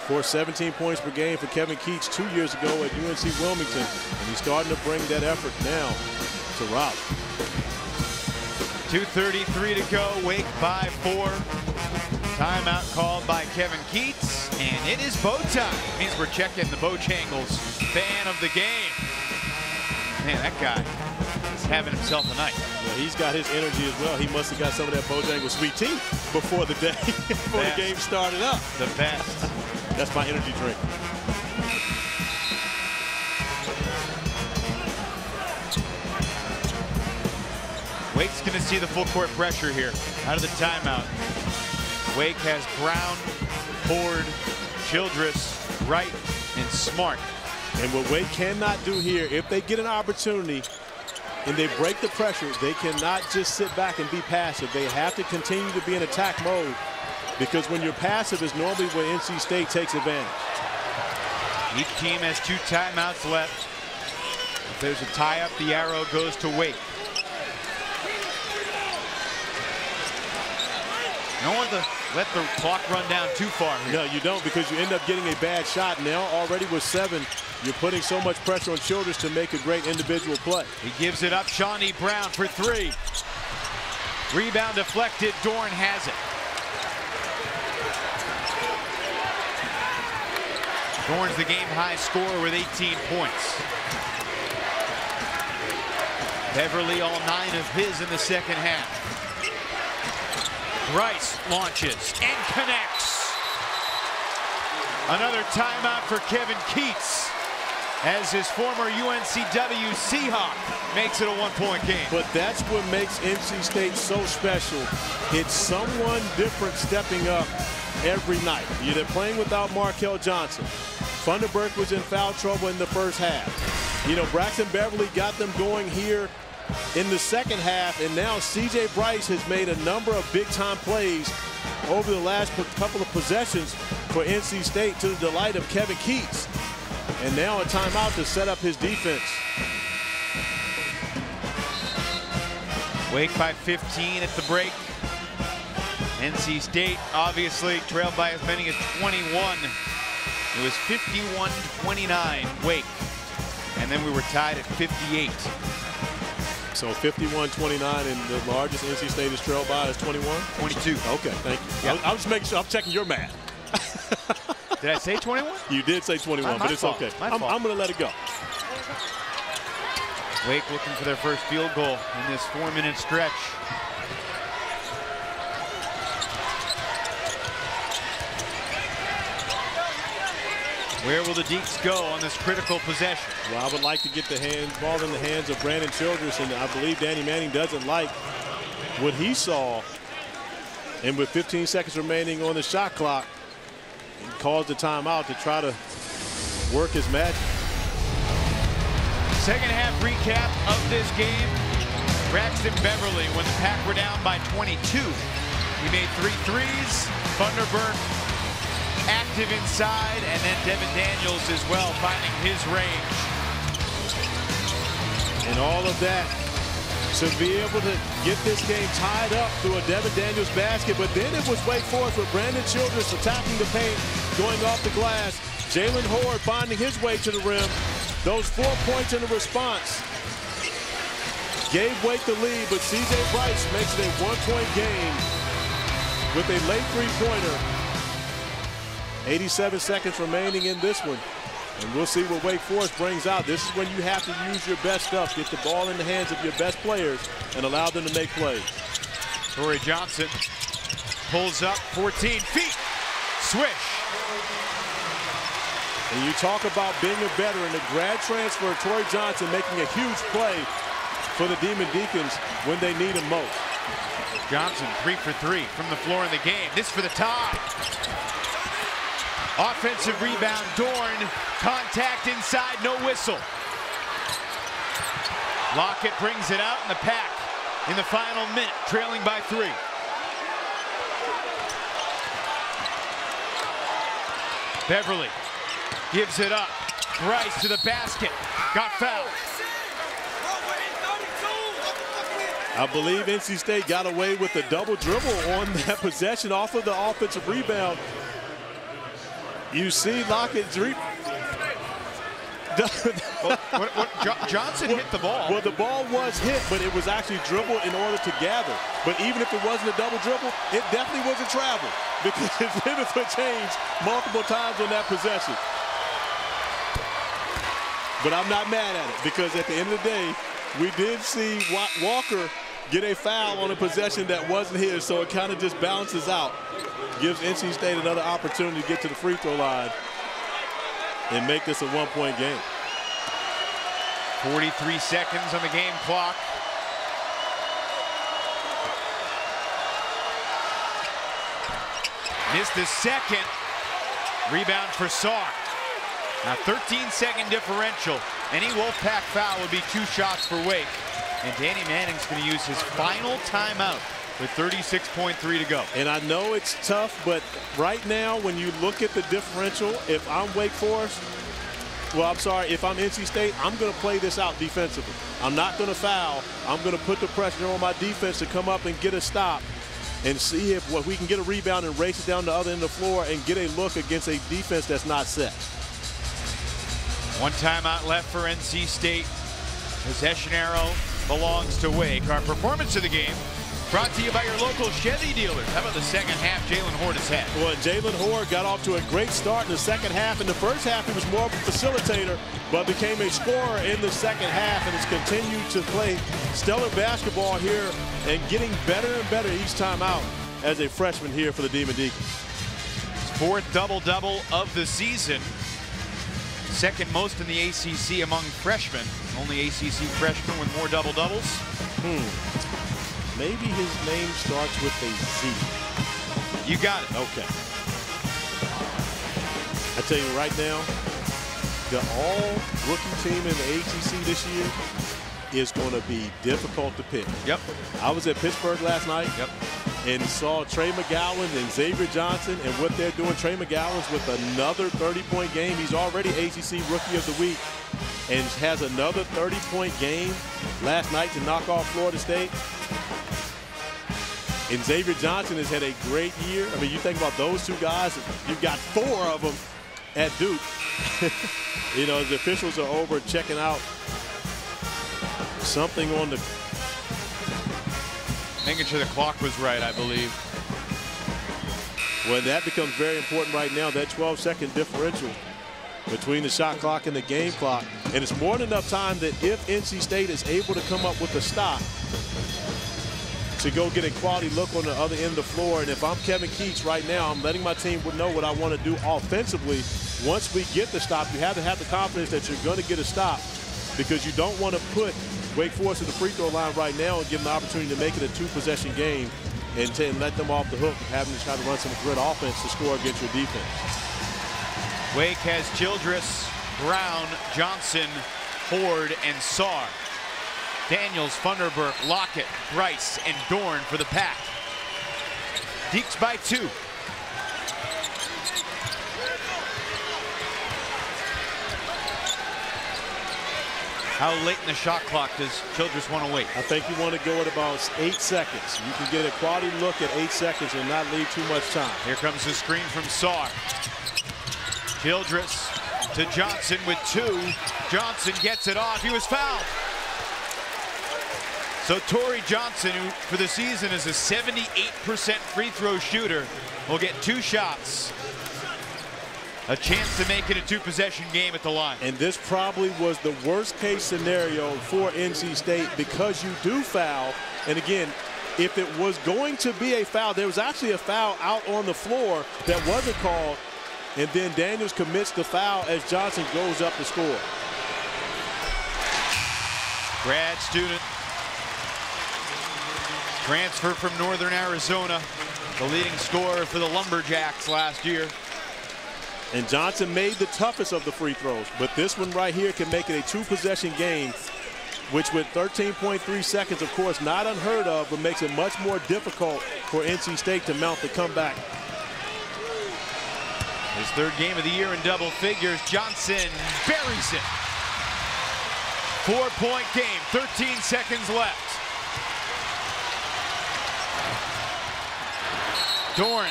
for 17 points per game for Kevin Keats 2 years ago at UNC Wilmington, and he's starting to bring that effort now to Raleigh. 2:33 to go, Wake by 4. Timeout called by Kevin Keats, and it is bow time. It means we're checking the Bojangles fan of the game. Man, that guy is having himself a night. Well, he's got his energy as well. He must have got some of that Bojangles sweet tea before the day, before the game started up. The best. That's my energy drink. Wake's going to see the full court pressure here out of the timeout. Wake has Brown, Ford, Childress, Wright, and Smart. And what Wake cannot do here, if they get an opportunity and they break the pressure, they cannot just sit back and be passive. They have to continue to be in attack mode, because when you're passive is normally where NC State takes advantage. Each team has 2 timeouts left. If there's a tie-up, the arrow goes to Wake. No one to let the clock run down too far here. No, you don't, because you end up getting a bad shot. Now already with 7, you're putting so much pressure on Childress to make a great individual play. He gives it up. Shawnee Brown for 3. Rebound deflected. Dorn has it. Dorn's the game-high scorer with 18 points. Beverly all 9 of his in the second half. Bryce launches and connects. Another timeout for Kevin Keats, as his former UNCW Seahawk makes it a 1-point game. But that's what makes NC State so special. It's someone different stepping up every night. They're playing without Markel Johnson. Funderburk was in foul trouble in the first half. You know, Braxton Beverly got them going here in the second half, and now C.J. Bryce has made a number of big-time plays over the last couple of possessions for NC State, to the delight of Kevin Keats. And now a timeout to set up his defense. Wake by 15 at the break. NC State obviously trailed by as many as 21. It was 51-29 Wake, and then we were tied at 58. So 51-29, and the largest NC State is trailed by is 21? 22. Okay, thank you. Yep. I'm just making sure. I'm checking your math. Did I say 21? You did say 21, but it's fault. okay. My I'm fault. going to let it go. Wake looking for their first field goal in this 4-minute stretch. Where will the Deeks go on this critical possession? Well, I would like to get the ball in the hands of Brandon Childress, and I believe Danny Manning doesn't like what he saw. And with 15 seconds remaining on the shot clock, he calls the timeout to try to work his magic. Second half recap of this game. Braxton Beverly, when the Pack were down by 22, he made 3 threes. Funderburk active inside, and then Devin Daniels as well, finding his range. And all of that to be able to get this game tied up through a Devin Daniels basket. But then it was Wake Forest with Brandon Childress attacking the paint, going off the glass. Jalen Horde finding his way to the rim. Those 4 points in the response gave Wake the lead, but C.J. Bryce makes it a 1-point game with a late three-pointer. 87 seconds remaining in this one. And we'll see what Wake Forest brings out. This is when you have to use your best stuff, get the ball in the hands of your best players, and allow them to make plays. Torrey Johnson pulls up 14 feet. Swish. And you talk about being a veteran, the grad transfer, Torrey Johnson making a huge play for the Demon Deacons when they need him most. Johnson 3 for 3 from the floor in the game. This for the tie. Offensive rebound, Dorn. Contact inside, no whistle. Lockett brings it out in the pack in the final minute, trailing by 3. Beverly gives it up. Bryce to the basket. Got fouled. I believe NC State got away with the double dribble on that possession off of the offensive rebound. You see Lockett Johnson hit the ball. Well, the ball was hit, but it was actually dribbled in order to gather. But even if it wasn't a double dribble, it definitely was a travel because his pivots were changed multiple times on that possession. But I'm not mad at it because at the end of the day, we did see Walker get a foul on a possession that wasn't his, so it kind of just balances out. Gives NC State another opportunity to get to the free throw line and make this a 1-point game. 43 seconds on the game clock. Missed the second. Rebound for Sarr. Now 13-second differential. Any Wolfpack foul would be 2 shots for Wake. And Danny Manning's going to use his final timeout with 36.3 to go. And I know it's tough, but right now when you look at the differential, if I'm Wake Forest, well, I'm sorry, if I'm NC State, I'm going to play this out defensively. I'm not going to foul. I'm going to put the pressure on my defense to come up and get a stop and see if we can get a rebound and race it down the other end of the floor and get a look against a defense that's not set. 1 timeout left for NC State. Possession arrow belongs to Wake. Our performance of the game brought to you by your local Chevy dealers. How about the second half Jalen Horde has had? Well, Jalen Horde got off to a great start in the second half. In the first half, he was more of a facilitator, but became a scorer in the second half and has continued to play stellar basketball here and getting better and better each time out as a freshman here for the Demon Deacons. His 4th double-double of the season. Second most in the ACC among freshmen. Only ACC freshman with more double-doubles. Maybe his name starts with a Z. You got it. Okay. I tell you right now, the all-rookie team in the ACC this year is going to be difficult to pick. Yep. I was at Pittsburgh last night. Yep. And saw Trey McGowan and Xavier Johnson and what they're doing. Trey McGowan's with another 30-point game. He's already ACC Rookie of the Week and has another 30-point game last night to knock off Florida State. And Xavier Johnson has had a great year. I mean, you think about those 2 guys, you've got 4 of them at Duke. You know, the officials are over checking out something on the... Making sure the clock was right, I believe. Well, that becomes very important right now, that 12-second differential between the shot clock and the game clock. And it's more than enough time that if NC State is able to come up with a stop to go get a quality look on the other end of the floor. And if I'm Kevin Keats right now, I'm letting my team know what I want to do offensively. Once we get the stop, you have to have the confidence that you're going to get a stop because you don't want to put Wake Forest at the free throw line right now and give them the opportunity to make it a 2-possession game and let them off the hook, having to try to run some good offense to score against your defense. Wake has Childress, Brown, Johnson, Horde, and Sarr. Daniels, Funderburk, Lockett, Bryce, and Dorn for the pack. Deeks by 2. How late in the shot clock does Childress want to wait? I think you want to go at about 8 seconds. You can get a quality look at 8 seconds and not leave too much time. Here comes the screen from Saar. Childress to Johnson with 2. Johnson gets it off. He was fouled. So Torrey Johnson, who for the season is a 78% free throw shooter, will get 2 shots. A chance to make it a 2-possession game at the line. And this probably was the worst case scenario for NC State because you do foul. And again, if it was going to be a foul, there was actually a foul out on the floor that wasn't called. And then Daniels commits the foul as Johnson goes up to score. Grad student. Transfer from Northern Arizona. The leading scorer for the Lumberjacks last year. And Johnson made the toughest of the free throws, but this one right here can make it a 2-possession game, which with 13.3 seconds, of course, not unheard of, but makes it much more difficult for NC State to mount the comeback. His 3rd game of the year in double figures. Johnson buries it. 4-point game, 13 seconds left. Dorn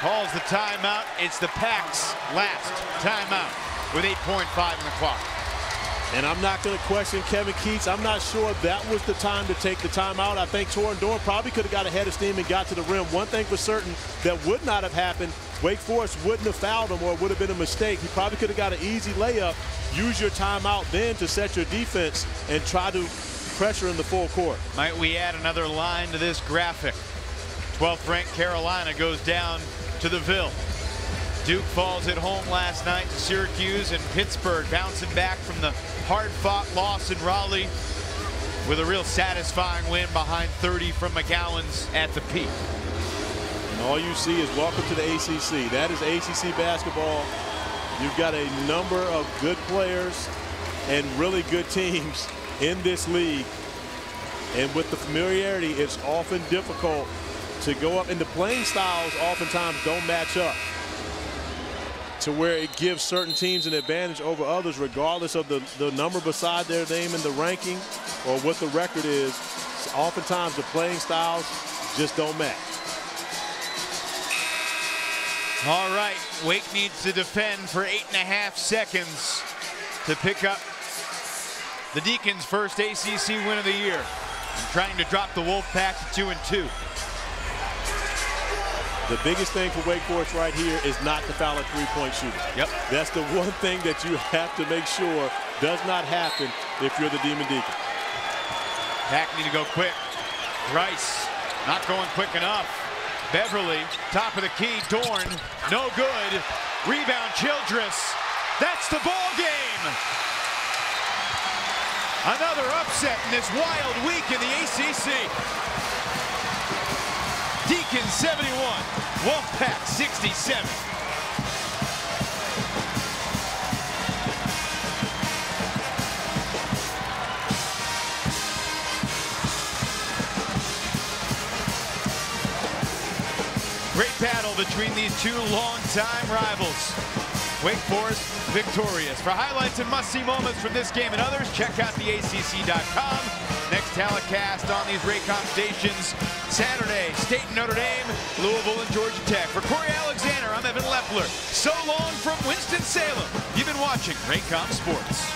calls the timeout. It's the Pack's last timeout with 8.5 in the clock. And I'm not going to question Kevin Keats. I'm not sure that was the time to take the timeout. I think Torrey Dorn probably could have got ahead of steam and got to the rim. One thing for certain that would not have happened, Wake Forest wouldn't have fouled him, or it would have been a mistake. He probably could have got an easy layup. Use your timeout then to set your defense and try to pressure in the full court. Might we add another line to this graphic? 12th ranked Carolina goes down to the Ville. Duke falls at home last night to Syracuse, and Pittsburgh bouncing back from the hard-fought loss in Raleigh with a real satisfying win behind 30 from McGowan's at the peak. And all you see is welcome to the ACC. That is ACC basketball. You've got a number of good players and really good teams in this league. And with the familiarity, it's often difficult to go up, and the playing styles oftentimes don't match up to where it gives certain teams an advantage over others, regardless of the number beside their name in the ranking or what the record is. Oftentimes the playing styles just don't match. All right, Wake needs to defend for 8.5 seconds to pick up the Deacons' first ACC win of the year, and trying to drop the Wolfpack to 2-2. The biggest thing for Wake Forest right here is not to foul a 3-point shooter. Yep. That's the one thing that you have to make sure does not happen if you're the Demon Deacons. Pack need to go quick. Rice not going quick enough. Beverly, top of the key. Dorn, no good. Rebound, Childress. That's the ball game. Another upset in this wild week in the ACC. Deacons 71, Wolfpack 67. Great battle between these two longtime rivals. Wake Forest victorious. For highlights and must-see moments from this game and others, check out theacc.com. Next telecast on these Raycom stations Saturday, State and Notre Dame, Louisville and Georgia Tech. For Corey Alexander, I'm Evan Lepler. So long from Winston-Salem. You've been watching Raycom Sports.